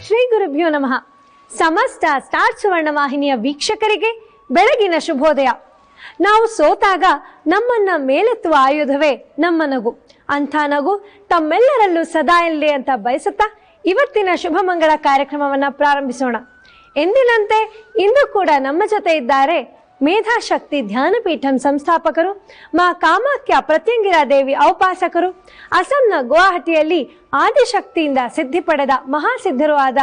ಶ್ರೀ ಗುರುಭ್ಯೋ ನಮಃ. ಸಮಸ್ತ ಸ್ಟಾರ್ ಸುವರ್ಣ ವಾಹಿನಿಯ ವೀಕ್ಷಕರಿಗೆ ಬೆಳಗಿನ ಶುಭೋದಯ. ನಾವು ಸೋತಾಗ ನಮ್ಮನ್ನ ಮೇಲೆತ್ತುವ ಆಯುಧವೇ ನಮ್ಮ ನಗು. ಅಂಥ ನಗು ತಮ್ಮೆಲ್ಲರಲ್ಲೂ ಸದಾ ಇರಲಿ ಅಂತ ಬಯಸುತ್ತಾ ಇವತ್ತಿನ ಶುಭ ಮಂಗಳ ಕಾರ್ಯಕ್ರಮವನ್ನು ಪ್ರಾರಂಭಿಸೋಣ. ಎಂದಿನಂತೆ ಇಂದು ಕೂಡ ನಮ್ಮ ಜೊತೆ ಇದ್ದಾರೆ ಮೇಧಾಶಕ್ತಿ ಧ್ಯಾನಪೀಠಂ ಸಂಸ್ಥಾಪಕರು, ಮಾ ಕಾಮಾಖ್ಯ ಪ್ರತ್ಯಂಗಿರಾ ದೇವಿ ಔಪಾಸಕರು, ಅಸ್ಸಾಂನ ಗುವಾಹಟಿಯಲ್ಲಿ ಆದಿಶಕ್ತಿಯಿಂದ ಸಿದ್ಧಿ ಪಡೆದ ಮಹಾಸಿದ್ಧರು ಆದ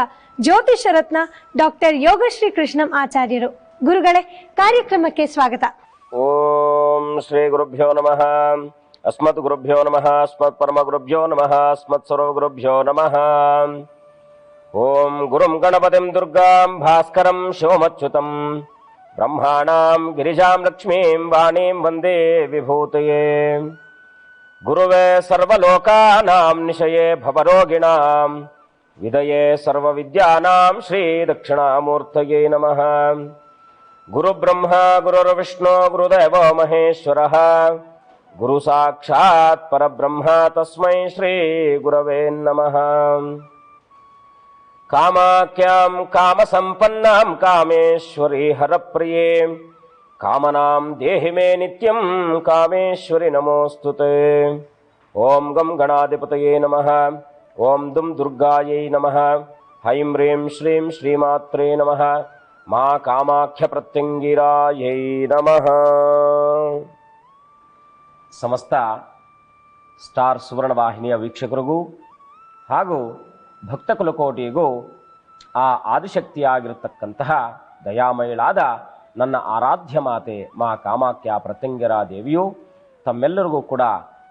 ಜ್ಯೋತಿಷ ರತ್ನ ಡಾಕ್ಟರ್ ಯೋಗಶ್ರೀ ಕೃಷ್ಣಂ ಆಚಾರ್ಯರು. ಗುರುಗಳೇ, ಕಾರ್ಯಕ್ರಮಕ್ಕೆ ಸ್ವಾಗತ. ಓಂ ಶ್ರೀ ಗುರುಭ್ಯೋ ನಮಃ. ಅಸ್ಮತ್ ಗುರುಭ್ಯೋ ನಮಃ. ಅಸ್ಮತ್ ಪರಮ ಗುರುಭ್ಯೋ ನಮಃ. ಅಸ್ಮತ್ ಸರ್ವ ಗುರುಭ್ಯೋ ನಮಃ. ಓಂ ಗುರುಂ ಗಣಪತಿಂ ದುರ್ಗಾಂ ಭಾಸ್ಕರಂ ಶಿವಮಚ್ಯುತಂ ಬ್ರಹ್ಮಾಣಾಂ ಗಿರಿಜಾಂ ಲಕ್ಷ್ಮೀಂ ವಾಣೀಂ ವಂದೇ ವಿಭೂತಯೇ. ಗುರುವೇ ಸರ್ವಲೋಕಾನಾಂ ನಿಶಯೇ ಭವರೋಗಿಣಾಂ ವಿದಯೇ ಸರ್ವವಿದ್ಯಾನಾಂ ಶ್ರೀ ದಕ್ಷಿಣಾಮೂರ್ತಯೇ ನಮಃ. ಗುರು ಬ್ರಹ್ಮ ಗುರುರ್ವಿಷ್ಣು ಗುರುದೇವೋ ಮಹೇಶ್ವರಃ ಗುರು ಸಾಕ್ಷಾತ್ ಪರಬ್ರಹ್ಮ ತಸ್ಮೈ ಶ್ರೀ ಗುರವೇ ನಮಃ. ಕಾಮಾಖ್ಯಾಂ ಕಾಮಸಂಪನ್ನಾಂ ಕಾಮೇಶ್ವರಿ ಹರಪ್ರಿಯೇ ಕಾಮನಾಂ ದೇಹಿ ಮೇ ನಿತ್ಯಂ ಕಾಮೇಶ್ವರಿ ನಮೋಸ್ತುತೆ. ಓಂ ಗಂ ಗಣಾಧಿಪತಯೇ ನಮಃ. ಓಂ ದುಂ ದುರ್ಗಾಯೈ ನಮಃ. ಹೈಂ ಹ್ರೀಂ ಶ್ರೀಂ ಶ್ರೀಮಾತ್ರೇ ನಮಃ. ಮಾ ಕಾಮಾಖ್ಯ ಪ್ರತ್ಯಂಗಿರಾಯೈ ನಮಃ. ಸಮಸ್ತ ಸ್ಟಾರ್ ಸುವರ್ಣ ವಾಹಿನಿಯ ವೀಕ್ಷಕರಿಗೂ ಹಾಗೂ ಭಕ್ತ ಕುಲಕೋಟಿಗೂ ಆ ಆದಿಶಕ್ತಿಯಾಗಿರತಕ್ಕಂತಹ ದಯಾಮಯಳಾದ ನನ್ನ ಆರಾಧ್ಯ ಮಾತೆ ಮಾ ಕಾಮಾಖ್ಯ ಪ್ರತ್ಯಂಗಿರಾ ದೇವಿಯು ತಮ್ಮೆಲ್ಲರಿಗೂ ಕೂಡ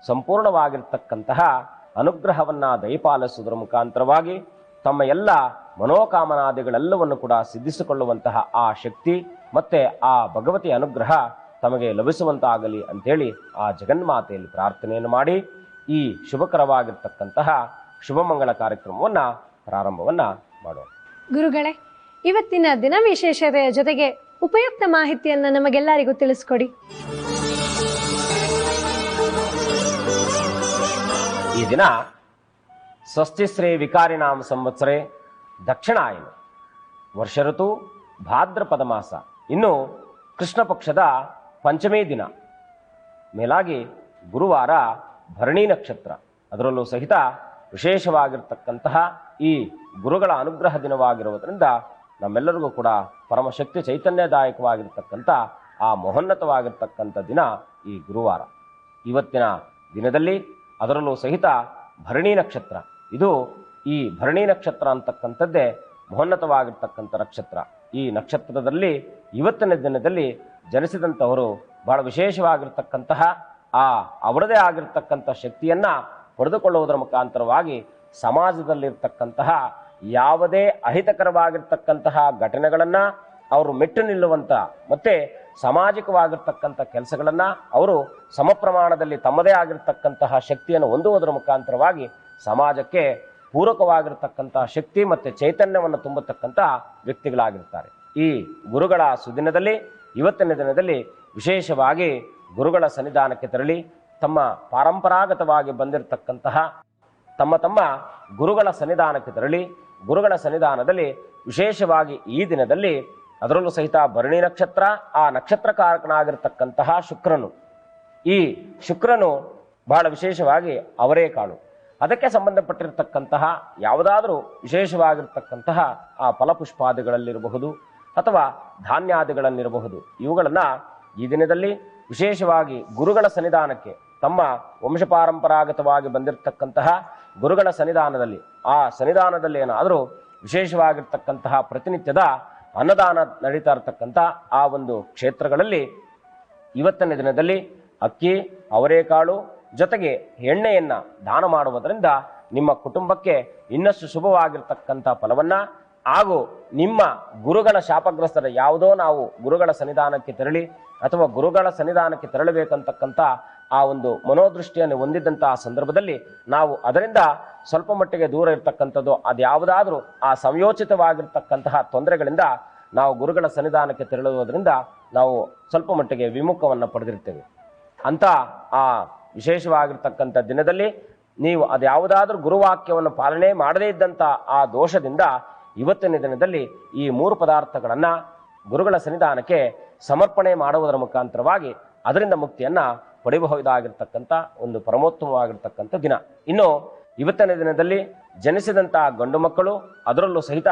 ಸಂಪೂರ್ಣವಾಗಿರ್ತಕ್ಕಂತಹ ಅನುಗ್ರಹವನ್ನು ದಯಪಾಲಿಸುವುದರ ಮುಖಾಂತರವಾಗಿ ತಮ್ಮ ಎಲ್ಲ ಮನೋಕಾಮನಾದಿಗಳೆಲ್ಲವನ್ನು ಕೂಡ ಸಿದ್ಧಿಸಿಕೊಳ್ಳುವಂತಹ ಆ ಶಕ್ತಿ ಮತ್ತು ಆ ಭಗವತಿಯ ಅನುಗ್ರಹ ತಮಗೆ ಲಭಿಸುವಂತಾಗಲಿ ಅಂಥೇಳಿ ಆ ಜಗನ್ಮಾತೆಯಲ್ಲಿ ಪ್ರಾರ್ಥನೆಯನ್ನು ಮಾಡಿ ಈ ಶುಭಕರವಾಗಿರ್ತಕ್ಕಂತಹ ಶುಭಮಂಗಳ ಕಾರ್ಯಕ್ರಮವನ್ನು ಪ್ರಾರಂಭವನ್ನು ಮಾಡೋಣ. ಗುರುಗಳೇ, ಇವತ್ತಿನ ದಿನ ವಿಶೇಷತೆಯ ಜೊತೆಗೆ ಉಪಯುಕ್ತ ಮಾಹಿತಿಯನ್ನು ನಮಗೆಲ್ಲರಿಗೂ ತಿಳಿಸ್ಕೊಡಿ. ಈ ದಿನ ಸ್ವಸ್ತಿಶ್ರೀ ವಿಕಾರಿನಾಮ ಸಂವತ್ಸರೆ ದಕ್ಷಿಣಾಯನ ವರ್ಷ ಋತು ಭಾದ್ರಪದ ಮಾಸ, ಇನ್ನು ಕೃಷ್ಣ ಪಕ್ಷದ ಪಂಚಮೇ ದಿನ, ಮೇಲಾಗಿ ಗುರುವಾರ ಭರಣಿ ನಕ್ಷತ್ರ, ಅದರಲ್ಲೂ ಸಹಿತ ವಿಶೇಷವಾಗಿರ್ತಕ್ಕಂತಹ ಈ ಗುರುಗಳ ಅನುಗ್ರಹ ದಿನವಾಗಿರುವುದರಿಂದ ನಮ್ಮೆಲ್ಲರಿಗೂ ಕೂಡ ಪರಮಶಕ್ತಿ ಚೈತನ್ಯದಾಯಕವಾಗಿರ್ತಕ್ಕಂಥ ಆ ಮಹೋನ್ನತವಾಗಿರ್ತಕ್ಕಂಥ ದಿನ ಈ ಗುರುವಾರ. ಇವತ್ತಿನ ದಿನದಲ್ಲಿ ಅದರಲ್ಲೂ ಸಹಿತ ಭರಣಿ ನಕ್ಷತ್ರ, ಇದು ಈ ಭರಣಿ ನಕ್ಷತ್ರ ಅಂತಕ್ಕಂಥದ್ದೇ ಮಹೋನ್ನತವಾಗಿರ್ತಕ್ಕಂಥ ನಕ್ಷತ್ರ. ಈ ನಕ್ಷತ್ರದಲ್ಲಿ ಇವತ್ತಿನ ದಿನದಲ್ಲಿ ಜನಿಸಿದಂಥವರು ಬಹಳ ವಿಶೇಷವಾಗಿರ್ತಕ್ಕಂತಹ ಆ ಅವರದೇ ಆಗಿರ್ತಕ್ಕಂಥ ಶಕ್ತಿಯನ್ನು ಪಡೆದುಕೊಳ್ಳುವುದರ ಮುಖಾಂತರವಾಗಿ ಸಮಾಜದಲ್ಲಿರ್ತಕ್ಕಂತಹ ಯಾವುದೇ ಅಹಿತಕರವಾಗಿರ್ತಕ್ಕಂತಹ ಘಟನೆಗಳನ್ನು ಅವರು ಮೆಟ್ಟು ನಿಲ್ಲುವಂಥ ಮತ್ತು ಸಾಮಾಜಿಕವಾಗಿರ್ತಕ್ಕಂಥ ಕೆಲಸಗಳನ್ನು ಅವರು ಸಮ ಪ್ರಮಾಣದಲ್ಲಿ ತಮ್ಮದೇ ಆಗಿರ್ತಕ್ಕಂತಹ ಶಕ್ತಿಯನ್ನು ಹೊಂದುವುದರ ಮುಖಾಂತರವಾಗಿ ಸಮಾಜಕ್ಕೆ ಪೂರಕವಾಗಿರ್ತಕ್ಕಂತಹ ಶಕ್ತಿ ಮತ್ತು ಚೈತನ್ಯವನ್ನು ತುಂಬತಕ್ಕಂತಹ ವ್ಯಕ್ತಿಗಳಾಗಿರ್ತಾರೆ. ಈ ಗುರುಗಳ ಸುದಿನದಲ್ಲಿ ಇವತ್ತಿನ ದಿನದಲ್ಲಿ ವಿಶೇಷವಾಗಿ ಗುರುಗಳ ಸನ್ನಿಧಾನಕ್ಕೆ ತೆರಳಿ ತಮ್ಮ ಪಾರಂಪರಾಗತವಾಗಿ ಬಂದಿರತಕ್ಕಂತಹ ತಮ್ಮ ಗುರುಗಳ ಸನ್ನಿಧಾನಕ್ಕೆ ತೆರಳಿ ಗುರುಗಳ ಸನ್ನಿಧಾನದಲ್ಲಿ ವಿಶೇಷವಾಗಿ ಈ ದಿನದಲ್ಲಿ ಅದರಲ್ಲೂ ಸಹಿತ ಭರಣಿ ನಕ್ಷತ್ರ, ಆ ನಕ್ಷತ್ರಕಾರಕನಾಗಿರ್ತಕ್ಕಂತಹ ಶುಕ್ರನು, ಈ ಶುಕ್ರನು ಬಹಳ ವಿಶೇಷವಾಗಿ ಅವರೇಕಾಳು, ಅದಕ್ಕೆ ಸಂಬಂಧಪಟ್ಟಿರತಕ್ಕಂತಹ ಯಾವುದಾದರೂ ವಿಶೇಷವಾಗಿರ್ತಕ್ಕಂತಹ ಆ ಫಲಪುಷ್ಪಾದಿಗಳಲ್ಲಿರಬಹುದು ಅಥವಾ ಧಾನ್ಯಾದಿಗಳನ್ನಿರಬಹುದು, ಇವುಗಳನ್ನು ಈ ದಿನದಲ್ಲಿ ವಿಶೇಷವಾಗಿ ಗುರುಗಳ ಸನ್ನಿಧಾನಕ್ಕೆ ತಮ್ಮ ವಂಶಪಾರಂಪರಾಗತವಾಗಿ ಬಂದಿರತಕ್ಕಂತಹ ಗುರುಗಳ ಸನ್ನಿಧಾನದಲ್ಲಿ ಆ ಸನ್ನಿಧಾನದಲ್ಲಿ ಏನಾದರೂ ವಿಶೇಷವಾಗಿರ್ತಕ್ಕಂತಹ ಪ್ರತಿನಿತ್ಯದ ಅನ್ನದಾನ ನಡೀತಾ ಇರತಕ್ಕಂಥ ಆ ಒಂದು ಕ್ಷೇತ್ರಗಳಲ್ಲಿ ಇವತ್ತಿನ ದಿನದಲ್ಲಿ ಅಕ್ಕಿ, ಅವರೇಕಾಳು ಜೊತೆಗೆ ಎಣ್ಣೆಯನ್ನು ದಾನ ಮಾಡುವುದರಿಂದ ನಿಮ್ಮ ಕುಟುಂಬಕ್ಕೆ ಇನ್ನಷ್ಟು ಶುಭವಾಗಿರ್ತಕ್ಕಂಥ ಫಲವನ್ನು ಹಾಗೂ ನಿಮ್ಮ ಗುರುಗಳ ಶಾಪಗ್ರಸ್ತರ ಯಾವುದೋ ನಾವು ಗುರುಗಳ ಸನ್ನಿಧಾನಕ್ಕೆ ತೆರಳಿ ಅಥವಾ ಗುರುಗಳ ಸನ್ನಿಧಾನಕ್ಕೆ ತೆರಳಬೇಕಂತಕ್ಕಂಥ ಆ ಒಂದು ಮನೋದೃಷ್ಟಿಯನ್ನು ಹೊಂದಿದ್ದಂತಹ ಸಂದರ್ಭದಲ್ಲಿ ನಾವು ಅದರಿಂದ ಸ್ವಲ್ಪ ಮಟ್ಟಿಗೆ ದೂರ ಇರತಕ್ಕಂಥದ್ದು, ಅದ್ಯಾವುದಾದ್ರೂ ಆ ಸಂಯೋಚಿತವಾಗಿರ್ತಕ್ಕಂತಹ ತೊಂದರೆಗಳಿಂದ ನಾವು ಗುರುಗಳ ಸನ್ನಿಧಾನಕ್ಕೆ ತೆರಳುವುದರಿಂದ ನಾವು ಸ್ವಲ್ಪ ಮಟ್ಟಿಗೆ ವಿಮುಖವನ್ನು ಪಡೆದಿರ್ತೇವೆ. ಅಂತ ಆ ವಿಶೇಷವಾಗಿರ್ತಕ್ಕಂಥ ದಿನದಲ್ಲಿ ನೀವು ಅದ್ಯಾವುದಾದ್ರೂ ಗುರುವಾಕ್ಯವನ್ನು ಪಾಲನೆ ಮಾಡದೇ ಇದ್ದಂಥ ಆ ದೋಷದಿಂದ ಇವತ್ತಿನ ದಿನದಲ್ಲಿ ಈ 3 ಪದಾರ್ಥಗಳನ್ನು ಗುರುಗಳ ಸನ್ನಿಧಾನಕ್ಕೆ ಸಮರ್ಪಣೆ ಮಾಡುವುದರ ಮುಖಾಂತರವಾಗಿ ಅದರಿಂದ ಮುಕ್ತಿಯನ್ನ ಪಡೆಯಬಹುದಾಗಿರ್ತಕ್ಕಂಥ ಒಂದು ಪರಮೋತ್ತಮವಾಗಿರ್ತಕ್ಕಂಥ ದಿನ. ಇನ್ನು ಇವತ್ತಿನ ದಿನದಲ್ಲಿ ಜನಿಸಿದಂತಹ ಗಂಡು ಮಕ್ಕಳು, ಅದರಲ್ಲೂ ಸಹಿತ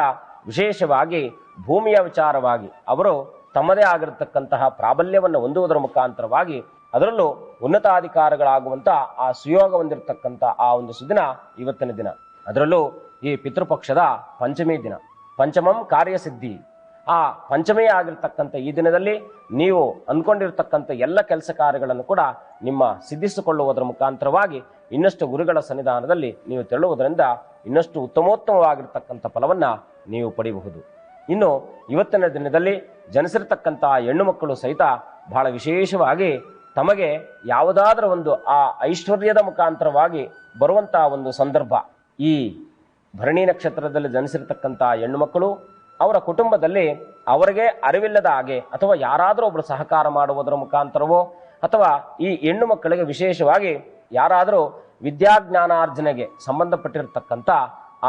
ವಿಶೇಷವಾಗಿ ಭೂಮಿಯ ವಿಚಾರವಾಗಿ ಅವರು ತಮ್ಮದೇ ಆಗಿರತಕ್ಕಂತಹ ಪ್ರಾಬಲ್ಯವನ್ನು ಹೊಂದುವುದರ ಮುಖಾಂತರವಾಗಿ ಅದರಲ್ಲೂ ಉನ್ನತಾಧಿಕಾರಿಗಳಾಗುವಂತ ಆ ಸುಯೋಗ ಹೊಂದಿರತಕ್ಕಂಥ ಆ ಒಂದು ಸುದಿನ ಇವತ್ತಿನ ದಿನ. ಅದರಲ್ಲೂ ಈ ಪಿತೃಪಕ್ಷದ ಪಂಚಮಿ ದಿನ, ಪಂಚಮಂ ಕಾರ್ಯಸಿದ್ಧಿ. ಆ ಪಂಚಮಿ ಆಗಿರ್ತಕ್ಕಂಥ ಈ ದಿನದಲ್ಲಿ ನೀವು ಅಂದ್ಕೊಂಡಿರ್ತಕ್ಕಂಥ ಎಲ್ಲ ಕೆಲಸ ಕಾರ್ಯಗಳನ್ನು ಕೂಡ ನಿಮ್ಮ ಸಿದ್ಧಿಸಿಕೊಳ್ಳುವುದರ ಮುಖಾಂತರವಾಗಿ ಇನ್ನಷ್ಟು ಗುರುಗಳ ಸನ್ನಿಧಾನದಲ್ಲಿ ನೀವು ತೆರಳುವುದರಿಂದ ಇನ್ನಷ್ಟು ಉತ್ತಮೋತ್ತಮವಾಗಿರ್ತಕ್ಕಂಥ ಫಲವನ್ನ ನೀವು ಪಡೆಯಬಹುದು. ಇನ್ನು ಇವತ್ತಿನ ದಿನದಲ್ಲಿ ಜನಿಸಿರ್ತಕ್ಕಂಥ ಹೆಣ್ಣು ಮಕ್ಕಳು ಸಹಿತ ಬಹಳ ವಿಶೇಷವಾಗಿ ತಮಗೆ ಯಾವುದಾದ್ರೂ ಒಂದು ಆ ಐಶ್ವರ್ಯದ ಮುಖಾಂತರವಾಗಿ ಬರುವಂತಹ ಒಂದು ಸಂದರ್ಭ. ಈ ಭರಣಿ ನಕ್ಷತ್ರದಲ್ಲಿ ಜನಿಸಿರ್ತಕ್ಕಂಥ ಹೆಣ್ಣು ಮಕ್ಕಳು ಅವರ ಕುಟುಂಬದಲ್ಲಿ ಅವರಿಗೆ ಅರಿವಿಲ್ಲದ ಹಾಗೆ ಅಥವಾ ಯಾರಾದರೂ ಒಬ್ಬರು ಸಹಕಾರ ಮಾಡುವುದರ ಮುಖಾಂತರವೋ ಅಥವಾ ಈ ಹೆಣ್ಣು ಮಕ್ಕಳಿಗೆ ವಿಶೇಷವಾಗಿ ಯಾರಾದರೂ ವಿದ್ಯಾಜ್ಞಾನಾರ್ಜನೆಗೆ ಸಂಬಂಧಪಟ್ಟಿರತಕ್ಕಂಥ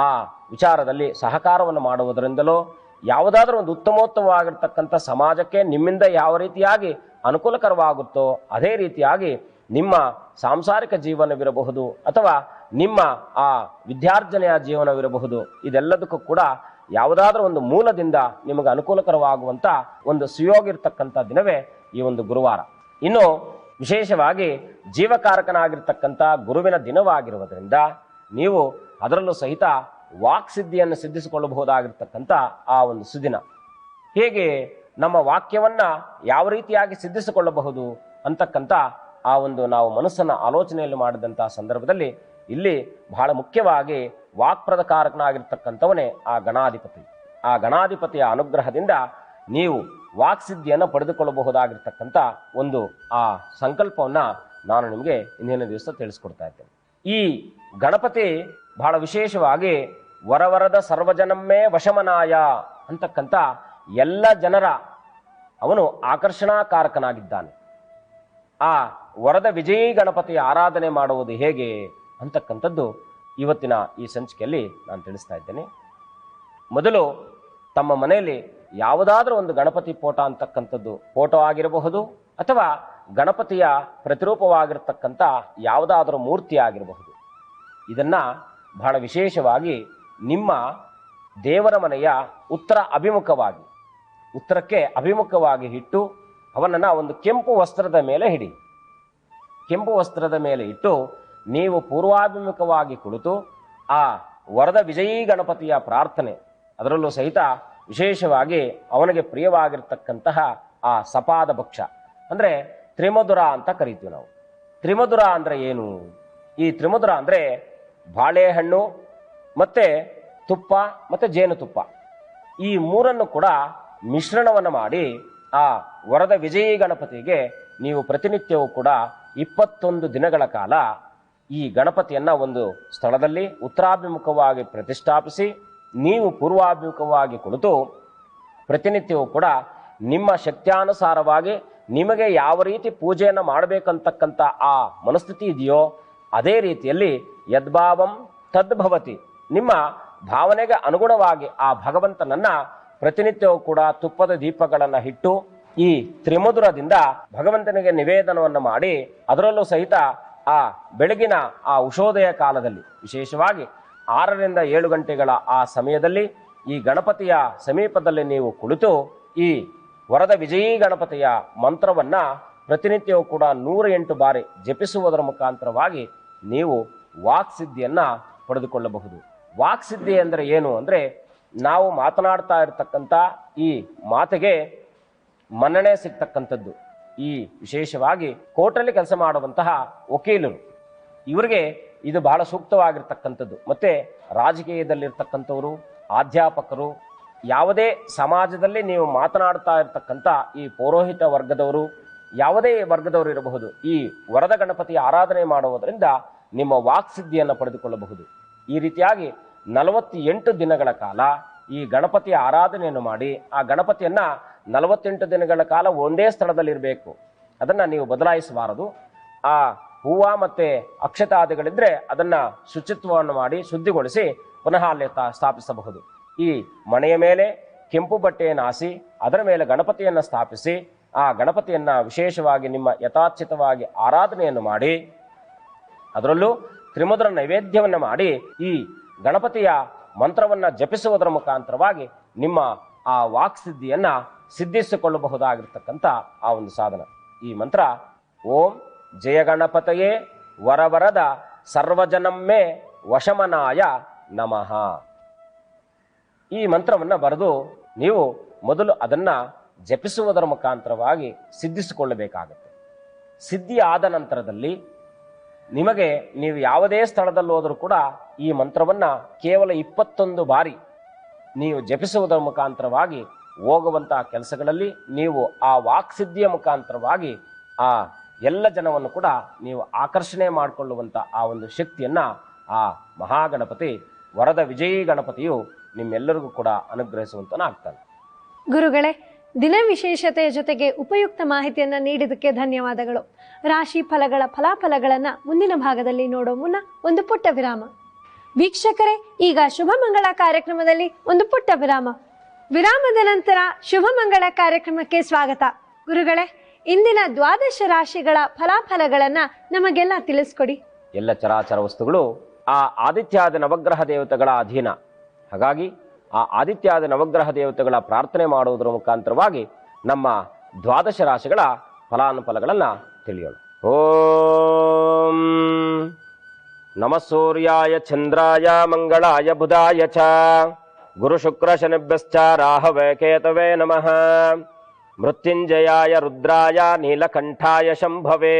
ಆ ವಿಚಾರದಲ್ಲಿ ಸಹಕಾರವನ್ನು ಮಾಡುವುದರಿಂದಲೋ ಯಾವುದಾದ್ರೂ ಒಂದು ಉತ್ತಮೋತ್ತಮವಾಗಿರ್ತಕ್ಕಂಥ ಸಮಾಜಕ್ಕೆ ನಿಮ್ಮಿಂದ ಯಾವ ರೀತಿಯಾಗಿ ಅನುಕೂಲಕರವಾಗುತ್ತೋ ಅದೇ ರೀತಿಯಾಗಿ ನಿಮ್ಮ ಸಾಂಸಾರಿಕ ಜೀವನವಿರಬಹುದು ಅಥವಾ ನಿಮ್ಮ ಆ ವಿದ್ಯಾರ್ಜನೆಯ ಜೀವನವಿರಬಹುದು, ಇದೆಲ್ಲದಕ್ಕೂ ಕೂಡ ಯಾವುದಾದ್ರೂ ಒಂದು ಮೂಲದಿಂದ ನಿಮಗೆ ಅನುಕೂಲಕರವಾಗುವಂತ ಒಂದು ಸುಯೋಗ ಇರ್ತಕ್ಕಂಥ ದಿನವೇ ಈ ಒಂದು ಗುರುವಾರ. ಇನ್ನು ವಿಶೇಷವಾಗಿ ಜೀವಕಾರಕನಾಗಿರ್ತಕ್ಕಂಥ ಗುರುವಿನ ದಿನವಾಗಿರುವುದರಿಂದ ನೀವು ಅದರಲ್ಲೂ ಸಹಿತ ವಾಕ್ಸಿದ್ಧಿಯನ್ನು ಸಿದ್ಧಿಸಿಕೊಳ್ಳಬಹುದಾಗಿರ್ತಕ್ಕಂಥ ಆ ಒಂದು ಸುದಿನ. ಹೇಗೆ ನಮ್ಮ ವಾಕ್ಯವನ್ನ ಯಾವ ರೀತಿಯಾಗಿ ಸಿದ್ಧಿಸಿಕೊಳ್ಳಬಹುದು ಅಂತಕ್ಕಂಥ ಆ ಒಂದು ನಾವು ಮನಸ್ಸನ್ನ ಆಲೋಚನೆಯಲ್ಲಿ ಮಾಡಿದಂತಹ ಸಂದರ್ಭದಲ್ಲಿ ಇಲ್ಲಿ ಬಹಳ ಮುಖ್ಯವಾಗಿ ವಾಕ್ಪ್ರದ ಕಾರಕನಾಗಿರ್ತಕ್ಕಂಥವನೇ ಆ ಗಣಾಧಿಪತಿ. ಆ ಗಣಾಧಿಪತಿಯ ಅನುಗ್ರಹದಿಂದ ನೀವು ವಾಕ್ಸಿದ್ಧಿಯನ್ನು ಪಡೆದುಕೊಳ್ಳಬಹುದಾಗಿರ್ತಕ್ಕಂಥ ಒಂದು ಆ ಸಂಕಲ್ಪವನ್ನ ನಾನು ನಿಮಗೆ ಇಂದಿನ ದಿವಸ ತಿಳಿಸ್ಕೊಡ್ತಾ ಇದ್ದೇನೆ. ಈ ಗಣಪತಿ ಬಹಳ ವಿಶೇಷವಾಗಿ ವರವರದ ಸರ್ವಜನಮ್ಮೇ ವಶಮನಾಯ ಅಂತಕ್ಕಂಥ ಎಲ್ಲ ಜನರ ಅವನು ಆಕರ್ಷಣಾಕಾರಕನಾಗಿದ್ದಾನೆ. ಆ ವರದ ವಿಜಯೀ ಗಣಪತಿಯ ಆರಾಧನೆ ಮಾಡುವುದು ಹೇಗೆ ಅಂತಕ್ಕಂಥದ್ದು ಇವತ್ತಿನ ಈ ಸಂಚಿಕೆಯಲ್ಲಿ ನಾನು ತಿಳಿಸ್ತಾ ಇದ್ದೇನೆ. ಮೊದಲು ತಮ್ಮ ಮನೆಯಲ್ಲಿ ಯಾವುದಾದ್ರೂ ಒಂದು ಗಣಪತಿ ಫೋಟೋ ಅಂತಕ್ಕಂಥದ್ದು ಫೋಟೋ ಆಗಿರಬಹುದು ಅಥವಾ ಗಣಪತಿಯ ಪ್ರತಿರೂಪವಾಗಿರ್ತಕ್ಕಂಥ ಯಾವುದಾದ್ರೂ ಮೂರ್ತಿ ಆಗಿರಬಹುದು. ಇದನ್ನ ಬಹಳ ವಿಶೇಷವಾಗಿ ನಿಮ್ಮ ದೇವರ ಮನೆಯ ಉತ್ತರಕ್ಕೆ ಅಭಿಮುಖವಾಗಿ ಇಟ್ಟು ಅವನನ್ನ ಒಂದು ಕೆಂಪು ವಸ್ತ್ರದ ಮೇಲೆ ಹಿಡಿ. ಕೆಂಪು ವಸ್ತ್ರದ ಮೇಲೆ ಇಟ್ಟು ನೀವು ಪೂರ್ವಾಭಿಮುಖವಾಗಿ ಕುಳಿತು ಆ ವರದ ವಿಜಯೀ ಗಣಪತಿಯ ಪ್ರಾರ್ಥನೆ, ಅದರಲ್ಲೂ ಸಹಿತ ವಿಶೇಷವಾಗಿ ಅವನಿಗೆ ಪ್ರಿಯವಾಗಿರ್ತಕ್ಕಂತಹ ಆ ಸಪಾದ ಭಕ್ಷ ಅಂದ್ರೆ ತ್ರಿಮಧುರ ಅಂತ ಕರಿತೀವಿ ನಾವು. ತ್ರಿಮಧುರ ಅಂದ್ರೆ ಏನು? ಈ ತ್ರಿಮಧುರ ಅಂದ್ರೆ ಬಾಳೆಹಣ್ಣು ಮತ್ತೆ ತುಪ್ಪ ಮತ್ತೆ ಜೇನುತುಪ್ಪ, ಈ ಮೂರನ್ನು ಕೂಡ ಮಿಶ್ರಣವನ್ನು ಮಾಡಿ ಆ ವರದ ವಿಜಯೀ ಗಣಪತಿಗೆ ನೀವು ಪ್ರತಿನಿತ್ಯವೂ ಕೂಡ 21 ದಿನಗಳ ಕಾಲ ಈ ಗಣಪತಿಯನ್ನ ಒಂದು ಸ್ಥಳದಲ್ಲಿ ಉತ್ತರಾಭಿಮುಖವಾಗಿ ಪ್ರತಿಷ್ಠಾಪಿಸಿ ನೀವು ಪೂರ್ವಾಭಿಮುಖವಾಗಿ ಕುಳಿತು ಪ್ರತಿನಿತ್ಯವೂ ಕೂಡ ನಿಮ್ಮ ಶಕ್ತ್ಯಾನುಸಾರವಾಗಿ ನಿಮಗೆ ಯಾವ ರೀತಿ ಪೂಜೆಯನ್ನು ಮಾಡಬೇಕಂತಕ್ಕಂಥ ಆ ಮನಸ್ಥಿತಿ ಇದೆಯೋ ಅದೇ ರೀತಿಯಲ್ಲಿ ಯದ್ಭಾವಂ ತದ್ಭವತಿ, ನಿಮ್ಮ ಭಾವನೆಗೆ ಅನುಗುಣವಾಗಿ ಆ ಭಗವಂತನನ್ನ ಪ್ರತಿನಿತ್ಯವೂ ಕೂಡ ತುಪ್ಪದ ದೀಪಗಳನ್ನು ಇಟ್ಟು ಈ ತ್ರಿಮಧುರದಿಂದ ಭಗವಂತನಿಗೆ ನಿವೇದನವನ್ನು ಮಾಡಿ ಅದರಲ್ಲೂ ಸಹಿತ ಆ ಬೆಳಗಿನ ಆ ಉಷೋದಯ ಕಾಲದಲ್ಲಿ ವಿಶೇಷವಾಗಿ 6 ರಿಂದ 7 ಗಂಟೆಗಳ ಆ ಸಮಯದಲ್ಲಿ ಈ ಗಣಪತಿಯ ಸಮೀಪದಲ್ಲಿ ನೀವು ಕುಳಿತು ಈ ವರದ ವಿಜಯೀ ಗಣಪತಿಯ ಮಂತ್ರವನ್ನ ಪ್ರತಿನಿತ್ಯವೂ ಕೂಡ 108 ಬಾರಿ ಜಪಿಸುವುದರ ಮುಖಾಂತರವಾಗಿ ನೀವು ವಾಕ್ಸಿದ್ಧಿಯನ್ನ ಪಡೆದುಕೊಳ್ಳಬಹುದು. ವಾಕ್ಸಿದ್ಧಿ ಅಂದರೆ ಏನು ಅಂದ್ರೆ ನಾವು ಮಾತನಾಡ್ತಾ ಇರತಕ್ಕಂಥ ಈ ಮಾತಿಗೆ ಮನ್ನಣೆ ಸಿಗ್ತಕ್ಕಂಥದ್ದು. ಈ ವಿಶೇಷವಾಗಿ ಕೋರ್ಟಲ್ಲಿ ಕೆಲಸ ಮಾಡುವಂತಹ ವಕೀಲರು, ಇವರಿಗೆ ಇದು ಬಹಳ ಸೂಕ್ತವಾಗಿರ್ತಕ್ಕಂಥದ್ದು. ಮತ್ತೆ ರಾಜಕೀಯದಲ್ಲಿರ್ತಕ್ಕಂಥವರು, ಅಧ್ಯಾಪಕರು, ಯಾವುದೇ ಸಮಾಜದಲ್ಲಿ ನೀವು ಮಾತನಾಡ್ತಾ ಇರತಕ್ಕಂಥ ಈ ಪೌರೋಹಿತ ವರ್ಗದವರು, ಯಾವುದೇ ವರ್ಗದವರು ಇರಬಹುದು, ಈ ವರದ ಗಣಪತಿಯ ಆರಾಧನೆ ಮಾಡುವುದರಿಂದ ನಿಮ್ಮ ವಾಕ್ಸಿದ್ಧಿಯನ್ನು ಪಡೆದುಕೊಳ್ಳಬಹುದು. ಈ ರೀತಿಯಾಗಿ 48 ದಿನಗಳ ಕಾಲ ಈ ಗಣಪತಿಯ ಆರಾಧನೆಯನ್ನು ಮಾಡಿ ಆ ಗಣಪತಿಯನ್ನ 48 ದಿನಗಳ ಕಾಲ ಒಂದೇ ಸ್ಥಳದಲ್ಲಿ ಇರಬೇಕು, ಅದನ್ನ ನೀವು ಬದಲಾಯಿಸಬಾರದು. ಆ ಹೂವ ಮತ್ತೆ ಅಕ್ಷತಾದಿಗಳಿದ್ರೆ ಅದನ್ನ ಶುಚಿತ್ವವನ್ನು ಮಾಡಿ ಶುದ್ಧಿಗೊಳಿಸಿ ಪುನಃ ಅಲ್ಲಿ ಸ್ಥಾಪಿಸಬಹುದು. ಈ ಮನೆಯ ಮೇಲೆ ಕೆಂಪು ಬಟ್ಟೆಯನ್ನು ಹಾಸಿ ಅದರ ಮೇಲೆ ಗಣಪತಿಯನ್ನು ಸ್ಥಾಪಿಸಿ ಆ ಗಣಪತಿಯನ್ನ ವಿಶೇಷವಾಗಿ ನಿಮ್ಮ ಯಥಾಚಿತವಾಗಿ ಆರಾಧನೆಯನ್ನು ಮಾಡಿ ಅದರಲ್ಲೂ ತ್ರಿಮುದ್ರ ನೈವೇದ್ಯವನ್ನು ಮಾಡಿ ಈ ಗಣಪತಿಯ ಮಂತ್ರವನ್ನ ಜಪಿಸುವುದರ ಮುಖಾಂತರವಾಗಿ ನಿಮ್ಮ ಆ ವಾಕ್ಸಿದ್ಧಿಯನ್ನ ಸಿದ್ಧಿಸಿಕೊಳ್ಳಬಹುದಾಗಿರ್ತಕ್ಕಂಥ ಆ ಒಂದು ಸಾಧನ. ಈ ಮಂತ್ರ ಓಂ ಜಯ ಗಣಪತಯೇ ವರವರದ ಸರ್ವಜನಮ್ಮೆ ವಶಮನಾಯ ನಮಃ. ಈ ಮಂತ್ರವನ್ನ ಬರೆದು ನೀವು ಮೊದಲು ಅದನ್ನ ಜಪಿಸುವುದರ ಮುಖಾಂತರವಾಗಿ ಸಿದ್ಧಿಸಿಕೊಳ್ಳಬೇಕಾಗುತ್ತೆ. ಸಿದ್ಧಿ ಆದ ನಂತರದಲ್ಲಿ ನಿಮಗೆ ನೀವು ಯಾವುದೇ ಸ್ಥಳದಲ್ಲಿ ಹೋದರೂ ಕೂಡ ಈ ಮಂತ್ರವನ್ನ ಕೇವಲ 21 ಬಾರಿ ನೀವು ಜಪಿಸುವುದರ ಮುಖಾಂತರವಾಗಿ ಹೋಗುವಂತಹ ಕೆಲಸಗಳಲ್ಲಿ ನೀವು ಆ ವಾಕ್ಸಿದ್ಧಿಯ ಮುಖಾಂತರವಾಗಿ ಆ ಎಲ್ಲ ಜನವನ್ನು ಕೂಡ ನೀವು ಆಕರ್ಷಣೆ ಮಾಡಿಕೊಳ್ಳುವಂಥ ಆ ಒಂದು ಶಕ್ತಿಯನ್ನ ಆ ಮಹಾಗಣಪತಿ ವರದ ವಿಜಯೀ ಗಣಪತಿಯು ನಿಮ್ಮೆಲ್ಲರಿಗೂ ಕೂಡ ಅನುಗ್ರಹಿಸುವಂತನಾಗ್ತಾನೆ. ಗುರುಗಳೇ, ದಿನ ವಿಶೇಷತೆಯ ಜೊತೆಗೆ ಉಪಯುಕ್ತ ಮಾಹಿತಿಯನ್ನು ನೀಡಿದ್ದಕ್ಕೆ ಧನ್ಯವಾದಗಳು. ರಾಶಿ ಫಲಗಳ ಫಲಾಫಲಗಳನ್ನ ಮುಂದಿನ ಭಾಗದಲ್ಲಿ ನೋಡೋ ಮುನ್ನ ಒಂದು ಪುಟ್ಟ ವಿರಾಮ. ವೀಕ್ಷಕರೇ, ಈಗ ಶುಭ ಮಂಗಳ ಕಾರ್ಯಕ್ರಮದಲ್ಲಿ ಒಂದು ಪುಟ್ಟ ವಿರಾಮ. ವಿರಾಮದ ನಂತರ ಶುಭ ಮಂಗಳ ಕಾರ್ಯಕ್ರಮಕ್ಕೆ ಸ್ವಾಗತ. ಗುರುಗಳೇ, ಇಂದಿನ 12 ರಾಶಿಗಳ ಫಲಾಫಲಗಳನ್ನ ನಮಗೆಲ್ಲ ತಿಳಿಸ್ಕೊಡಿ. ಎಲ್ಲ ಚರಾಚರ ವಸ್ತುಗಳು ಆ ಆದಿತ್ಯಾದಿ ನವಗ್ರಹ ದೇವತೆಗಳ ಅಧೀನ. ಹಾಗಾಗಿ ಆ ಆದಿತ್ಯಾದಿ ನವಗ್ರಹ ದೇವತೆಗಳ ಪ್ರಾರ್ಥನೆ ಮಾಡುವುದರ ಮುಖಾಂತರವಾಗಿ ನಮ್ಮ 12 ರಾಶಿಗಳ ಫಲಾನುಫಲಗಳನ್ನು ತಿಳಿಯೋಣ. ಓಂ ನಮಃ ಸೂರ್ಯಾಯ ಚಂದ್ರಾಯ ಮಂಗಳಾಯ ಬುಧಾಯ ಚ ಗುರು ಶುಕ್ರ ಶನಿಭ್ಯಶ್ಚ ರಾಹವೇ ಕೇತವೇ ನಮಃ. ಮೃತ್ಯುಂಜಯಾಯ ರುದ್ರಾಯ ನೀಲಕಂಠಾಯ ಶಂಭವೇ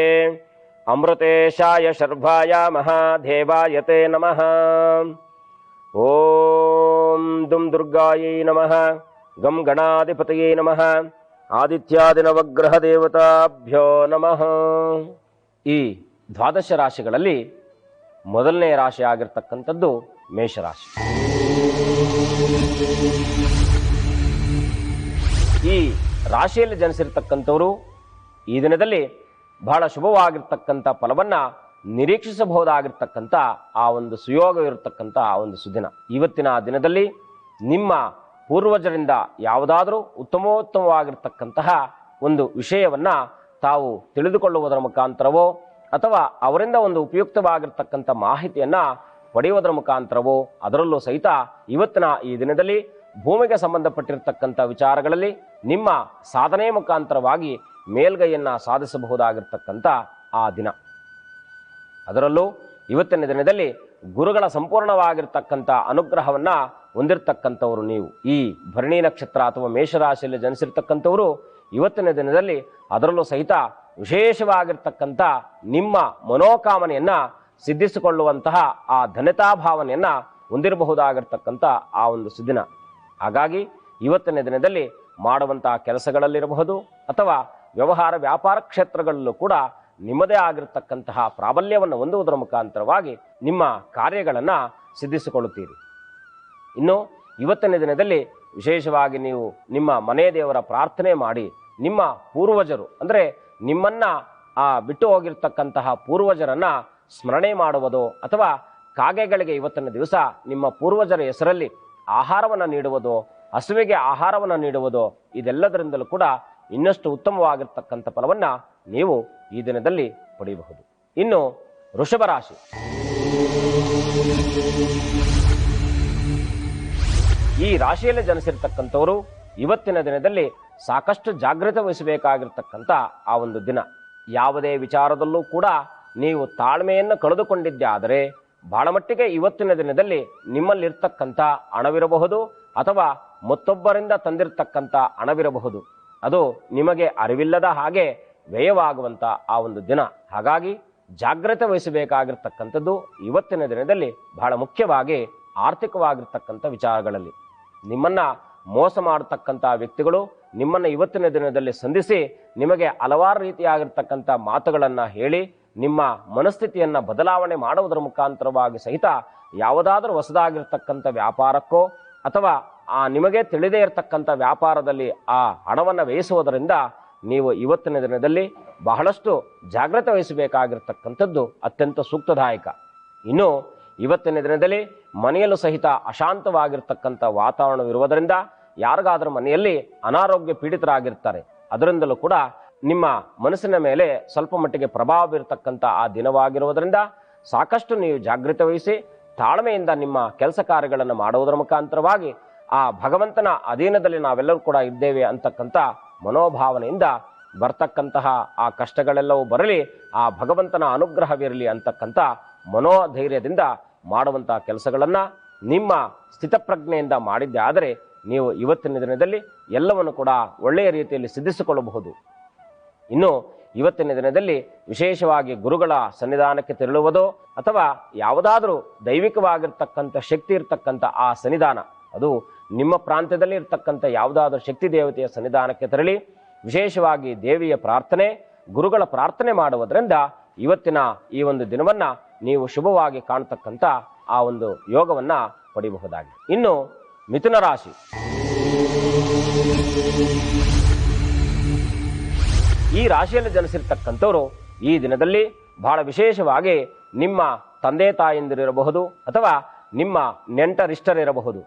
ಅಮೃತೇಶಾಯ ಶರ್ಭಾಯ ಮಹಾದೇವಾಯ ತೇ ನಮಃ. ಓಂ ದುಂ ದುರ್ಗಾಯೈ ನಮಃ ಗಂ ಗಣಾಧಿಪತಯೇ ನಮಃ ಆದಿತ್ಯಾದಿ ನವಗ್ರಹ ದೇವತಾಭ್ಯೋ ನಮಃ. ಈ 12 ರಾಶಿಗಳಲ್ಲಿ ಮೊದಲನೇ ರಾಶಿ ಆಗಿರ್ತಕ್ಕಂಥದ್ದು ಮೇಷರಾಶಿ. ಈ ರಾಶಿಯಲ್ಲಿ ಜನಿಸಿರ್ತಕ್ಕಂಥವರು ಈ ದಿನದಲ್ಲಿ ಬಹಳ ಶುಭವಾಗಿರ್ತಕ್ಕಂಥ ಫಲವನ್ನ ನಿರೀಕ್ಷಿಸಬಹುದಾಗಿರ್ತಕ್ಕಂಥ ಆ ಒಂದು ಸುಯೋಗವಿರತಕ್ಕಂಥ ಆ ಒಂದು ಸುದಿನ. ಇವತ್ತಿನ ದಿನದಲ್ಲಿ ನಿಮ್ಮ ಪೂರ್ವಜರಿಂದ ಯಾವುದಾದರೂ ಉತ್ತಮೋತ್ತಮವಾಗಿರ್ತಕ್ಕಂತಹ ಒಂದು ವಿಷಯವನ್ನ ತಾವು ತಿಳಿದುಕೊಳ್ಳುವುದರ ಮುಖಾಂತರವೋ ಅಥವಾ ಅವರಿಂದ ಒಂದು ಉಪಯುಕ್ತವಾಗಿರ್ತಕ್ಕಂಥ ಮಾಹಿತಿಯನ್ನ ಪಡೆಯುವುದರ ಮುಖಾಂತರವೋ ಅದರಲ್ಲೂ ಸಹಿತ ಇವತ್ತಿನ ಈ ದಿನದಲ್ಲಿ ಭೂಮಿಗೆ ಸಂಬಂಧಪಟ್ಟಿರ್ತಕ್ಕಂಥ ವಿಚಾರಗಳಲ್ಲಿ ನಿಮ್ಮ ಸಾಧನೆ ಮುಖಾಂತರವಾಗಿ ಮೇಲ್ಗೈಯನ್ನ ಸಾಧಿಸಬಹುದಾಗಿರ್ತಕ್ಕಂಥ ಆ ದಿನ. ಅದರಲ್ಲೂ ಇವತ್ತಿನ ದಿನದಲ್ಲಿ ಗುರುಗಳ ಸಂಪೂರ್ಣವಾಗಿರ್ತಕ್ಕಂಥ ಅನುಗ್ರಹವನ್ನ ಹೊಂದಿರತಕ್ಕಂಥವರು ನೀವು. ಈ ಭರಣಿ ನಕ್ಷತ್ರ ಅಥವಾ ಮೇಷರಾಶಿಯಲ್ಲಿ ಜನಿಸಿರ್ತಕ್ಕಂಥವರು ಇವತ್ತಿನ ದಿನದಲ್ಲಿ ಅದರಲ್ಲೂ ಸಹಿತ ವಿಶೇಷವಾಗಿರ್ತಕ್ಕಂಥ ನಿಮ್ಮ ಮನೋಕಾಮನೆಯನ್ನ ಸಿದ್ಧಿಸಿಕೊಳ್ಳುವಂತಹ ಆ ಧನ್ಯತಾ ಭಾವನೆಯನ್ನ ಹೊಂದಿರಬಹುದಾಗಿರ್ತಕ್ಕಂಥ ಆ ಒಂದು ಸುದಿನ. ಹಾಗಾಗಿ ಇವತ್ತಿನ ದಿನದಲ್ಲಿ ಮಾಡುವಂತಹ ಕೆಲಸಗಳಲ್ಲಿರಬಹುದು ಅಥವಾ ವ್ಯವಹಾರ ವ್ಯಾಪಾರ ಕ್ಷೇತ್ರಗಳಲ್ಲೂ ಕೂಡ ನಿಮ್ಮದೇ ಆಗಿರತಕ್ಕಂತಹ ಪ್ರಾಬಲ್ಯವನ್ನು ಹೊಂದುವುದರ ಮುಖಾಂತರವಾಗಿ ನಿಮ್ಮ ಕಾರ್ಯಗಳನ್ನು ಸಿದ್ಧಿಸಿಕೊಳ್ಳುತ್ತೀರಿ. ಇನ್ನು ಇವತ್ತಿನ ದಿನದಲ್ಲಿ ವಿಶೇಷವಾಗಿ ನೀವು ನಿಮ್ಮ ಮನೆ ದೇವರ ಪ್ರಾರ್ಥನೆ ಮಾಡಿ ನಿಮ್ಮ ಪೂರ್ವಜರು ಅಂದರೆ ನಿಮ್ಮನ್ನ ಬಿಟ್ಟು ಹೋಗಿರ್ತಕ್ಕಂತಹ ಪೂರ್ವಜರನ್ನ ಸ್ಮರಣೆ ಮಾಡುವುದೋ ಅಥವಾ ಕಾಗೆಗಳಿಗೆ ಇವತ್ತಿನ ದಿವಸ ನಿಮ್ಮ ಪೂರ್ವಜರ ಹೆಸರಲ್ಲಿ ಆಹಾರವನ್ನು ನೀಡುವುದೋ ಹಸುವಿಗೆ ಆಹಾರವನ್ನು ನೀಡುವುದೋ ಇದೆಲ್ಲದರಿಂದಲೂ ಕೂಡ ಇನ್ನಷ್ಟು ಉತ್ತಮವಾಗಿರ್ತಕ್ಕಂಥ ಫಲವನ್ನ ನೀವು ಈ ದಿನದಲ್ಲಿ ಪಡೆಯಬಹುದು. ಇನ್ನು ವೃಷಭ ರಾಶಿ. ಈ ರಾಶಿಯಲ್ಲಿ ಜನಿಸಿರ್ತಕ್ಕಂಥವರು ಇವತ್ತಿನ ದಿನದಲ್ಲಿ ಸಾಕಷ್ಟು ಜಾಗೃತಿ ವಹಿಸಬೇಕಾಗಿರ್ತಕ್ಕಂಥ ಆ ಒಂದು ದಿನ. ಯಾವುದೇ ವಿಚಾರದಲ್ಲೂ ಕೂಡ ನೀವು ತಾಳ್ಮೆಯನ್ನು ಕಳೆದುಕೊಂಡಿದ್ದೆ ಆದರೆ ಬಹಳ ಮಟ್ಟಿಗೆ ಇವತ್ತಿನ ದಿನದಲ್ಲಿ ನಿಮ್ಮಲ್ಲಿರ್ತಕ್ಕಂಥ ಹಣವಿರಬಹುದು ಅಥವಾ ಮತ್ತೊಬ್ಬರಿಂದ ತಂದಿರತಕ್ಕಂಥ ಹಣವಿರಬಹುದು, ಅದು ನಿಮಗೆ ಅರಿವಿಲ್ಲದ ಹಾಗೆ ವ್ಯಯವಾಗುವಂಥ ಆ ಒಂದು ದಿನ. ಹಾಗಾಗಿ ಜಾಗ್ರತೆ ವಹಿಸಬೇಕಾಗಿರ್ತಕ್ಕಂಥದ್ದು ಇವತ್ತಿನ ದಿನದಲ್ಲಿ ಬಹಳ ಮುಖ್ಯವಾಗಿ ಆರ್ಥಿಕವಾಗಿರ್ತಕ್ಕಂಥ ವಿಚಾರಗಳಲ್ಲಿ. ನಿಮ್ಮನ್ನ ಮೋಸ ಮಾಡತಕ್ಕಂಥ ವ್ಯಕ್ತಿಗಳು ನಿಮ್ಮನ್ನು ಇವತ್ತಿನ ದಿನದಲ್ಲಿ ಸಂಧಿಸಿ ನಿಮಗೆ ಹಲವಾರು ರೀತಿಯಾಗಿರ್ತಕ್ಕಂಥ ಮಾತುಗಳನ್ನು ಹೇಳಿ ನಿಮ್ಮ ಮನಸ್ಥಿತಿಯನ್ನು ಬದಲಾವಣೆ ಮಾಡುವುದರ ಮುಖಾಂತರವಾಗಿ ಸಹಿತ ಯಾವುದಾದ್ರೂ ಹೊಸದಾಗಿರ್ತಕ್ಕಂಥ ವ್ಯಾಪಾರಕ್ಕೋ ಅಥವಾ ನಿಮಗೆ ತಿಳಿದೇ ಇರತಕ್ಕಂಥ ವ್ಯಾಪಾರದಲ್ಲಿ ಆ ಹಣವನ್ನು ವ್ಯಯಿಸುವುದರಿಂದ ನೀವು ಇವತ್ತಿನ ದಿನದಲ್ಲಿ ಬಹಳಷ್ಟು ಜಾಗ್ರತೆ ವಹಿಸಬೇಕಾಗಿರ್ತಕ್ಕಂಥದ್ದು ಅತ್ಯಂತ ಸೂಕ್ತದಾಯಕ. ಇನ್ನು ಇವತ್ತಿನ ದಿನದಲ್ಲಿ ಮನೆಯಲ್ಲೂ ಸಹಿತ ಅಶಾಂತವಾಗಿರ್ತಕ್ಕಂಥ ವಾತಾವರಣವಿರುವುದರಿಂದ ಯಾರಿಗಾದರೂ ಮನೆಯಲ್ಲಿ ಅನಾರೋಗ್ಯ ಪೀಡಿತರಾಗಿರ್ತಾರೆ. ಅದರಿಂದಲೂ ಕೂಡ ನಿಮ್ಮ ಮನಸ್ಸಿನ ಮೇಲೆ ಸ್ವಲ್ಪ ಮಟ್ಟಿಗೆ ಪ್ರಭಾವ ಬೀರತಕ್ಕಂಥ ಆ ದಿನವಾಗಿರುವುದರಿಂದ ಸಾಕಷ್ಟು ನೀವು ಜಾಗೃತಿ ವಹಿಸಿ ತಾಳ್ಮೆಯಿಂದ ನಿಮ್ಮ ಕೆಲಸ ಕಾರ್ಯಗಳನ್ನು ಮಾಡುವುದರ ಮುಖಾಂತರವಾಗಿ ಆ ಭಗವಂತನ ಅಧೀನದಲ್ಲಿ ನಾವೆಲ್ಲರೂ ಕೂಡ ಇದ್ದೇವೆ ಅಂತಕ್ಕಂಥ ಮನೋಭಾವನೆಯಿಂದ ಬರ್ತಕ್ಕಂತಹ ಆ ಕಷ್ಟಗಳೆಲ್ಲವೂ ಬರಲಿ, ಆ ಭಗವಂತನ ಅನುಗ್ರಹವಿರಲಿ ಅಂತಕ್ಕಂಥ ಮನೋಧೈರ್ಯದಿಂದ ಮಾಡುವಂತಹ ಕೆಲಸಗಳನ್ನು ನಿಮ್ಮ ಸ್ಥಿತಪ್ರಜ್ಞೆಯಿಂದ ಮಾಡಿದ್ದೆ ಆದರೆ ನೀವು ಇವತ್ತಿನ ದಿನದಲ್ಲಿ ಎಲ್ಲವನ್ನು ಕೂಡ ಒಳ್ಳೆಯ ರೀತಿಯಲ್ಲಿ ಸಿದ್ಧಿಸಿಕೊಳ್ಳಬಹುದು. ಇನ್ನು ಇವತ್ತಿನ ದಿನದಲ್ಲಿ ವಿಶೇಷವಾಗಿ ಗುರುಗಳ ಸನ್ನಿಧಾನಕ್ಕೆ ತೆರಳುವುದೋ ಅಥವಾ ಯಾವುದಾದರೂ ದೈವಿಕವಾಗಿರ್ತಕ್ಕಂಥ ಶಕ್ತಿ ಇರ್ತಕ್ಕಂಥ ಆ ಸನ್ನಿಧಾನ, ಅದು ನಿಮ್ಮ ಪ್ರಾಂತ್ಯದಲ್ಲಿ ಇರ್ತಕ್ಕಂಥ ಯಾವುದಾದ್ರೂ ಶಕ್ತಿ ದೇವತೆಯ ಸನ್ನಿಧಾನಕ್ಕೆ ತೆರಳಿ ವಿಶೇಷವಾಗಿ ದೇವಿಯ ಪ್ರಾರ್ಥನೆ, ಗುರುಗಳ ಪ್ರಾರ್ಥನೆ ಮಾಡುವುದರಿಂದ ಇವತ್ತಿನ ಈ ಒಂದು ದಿನವನ್ನ ನೀವು ಶುಭವಾಗಿ ಕಾಣತಕ್ಕಂಥ ಆ ಒಂದು ಯೋಗವನ್ನ ಪಡೆಯಬಹುದಾಗಿದೆ. ಇನ್ನು ಮಿಥುನ ರಾಶಿ, ಈ ರಾಶಿಯಲ್ಲಿ ಜನಿಸಿರ್ತಕ್ಕಂಥವರು ಈ ದಿನದಲ್ಲಿ ಬಹಳ ವಿಶೇಷವಾಗಿ ನಿಮ್ಮ ತಂದೆ ತಾಯಂದಿರಿರಬಹುದು ಅಥವಾ ನಿಮ್ಮ ನೆಂಟರಿಷ್ಟರಿರಬಹುದು,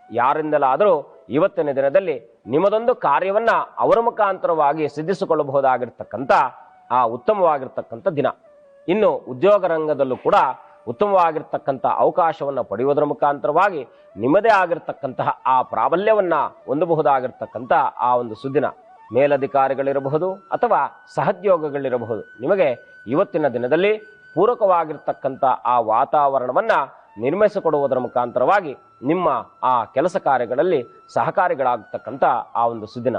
ಯಾರಿಂದಲಾದರೂ ಇವತ್ತಿನ ದಿನದಲ್ಲಿ ನಿಮ್ಮದೊಂದು ಕಾರ್ಯವನ್ನ ಅವರ ಮುಖಾಂತರವಾಗಿ ಸಿದ್ಧಿಸಿಕೊಳ್ಳಬಹುದಾಗಿರ್ತಕ್ಕಂಥ ಆ ಉತ್ತಮವಾಗಿರ್ತಕ್ಕಂಥ ದಿನ. ಇನ್ನು ಉದ್ಯೋಗ ರಂಗದಲ್ಲೂ ಕೂಡ ಉತ್ತಮವಾಗಿರ್ತಕ್ಕಂಥ ಅವಕಾಶವನ್ನು ಪಡೆಯುವುದರ ಮುಖಾಂತರವಾಗಿ ನಿಮ್ಮದೇ ಆಗಿರ್ತಕ್ಕಂತಹ ಆ ಪ್ರಾಬಲ್ಯವನ್ನ ಹೊಂದಬಹುದಾಗಿರ್ತಕ್ಕಂಥ ಆ ಒಂದು ಸುದಿನ. ಮೇಲಧಿಕಾರಿಗಳಿರಬಹುದು ಅಥವಾ ಸಹೋದ್ಯೋಗಗಳಿರಬಹುದು, ನಿಮಗೆ ಇವತ್ತಿನ ದಿನದಲ್ಲಿ ಪೂರಕವಾಗಿರ್ತಕ್ಕಂಥ ಆ ವಾತಾವರಣವನ್ನ ನಿರ್ಮಿಸಿಕೊಡುವುದರ ಮುಖಾಂತರವಾಗಿ ನಿಮ್ಮ ಆ ಕೆಲಸ ಕಾರ್ಯಗಳಲ್ಲಿ ಸಹಕಾರಿಗಳಾಗತಕ್ಕಂಥ ಆ ಒಂದು ಸುದಿನ.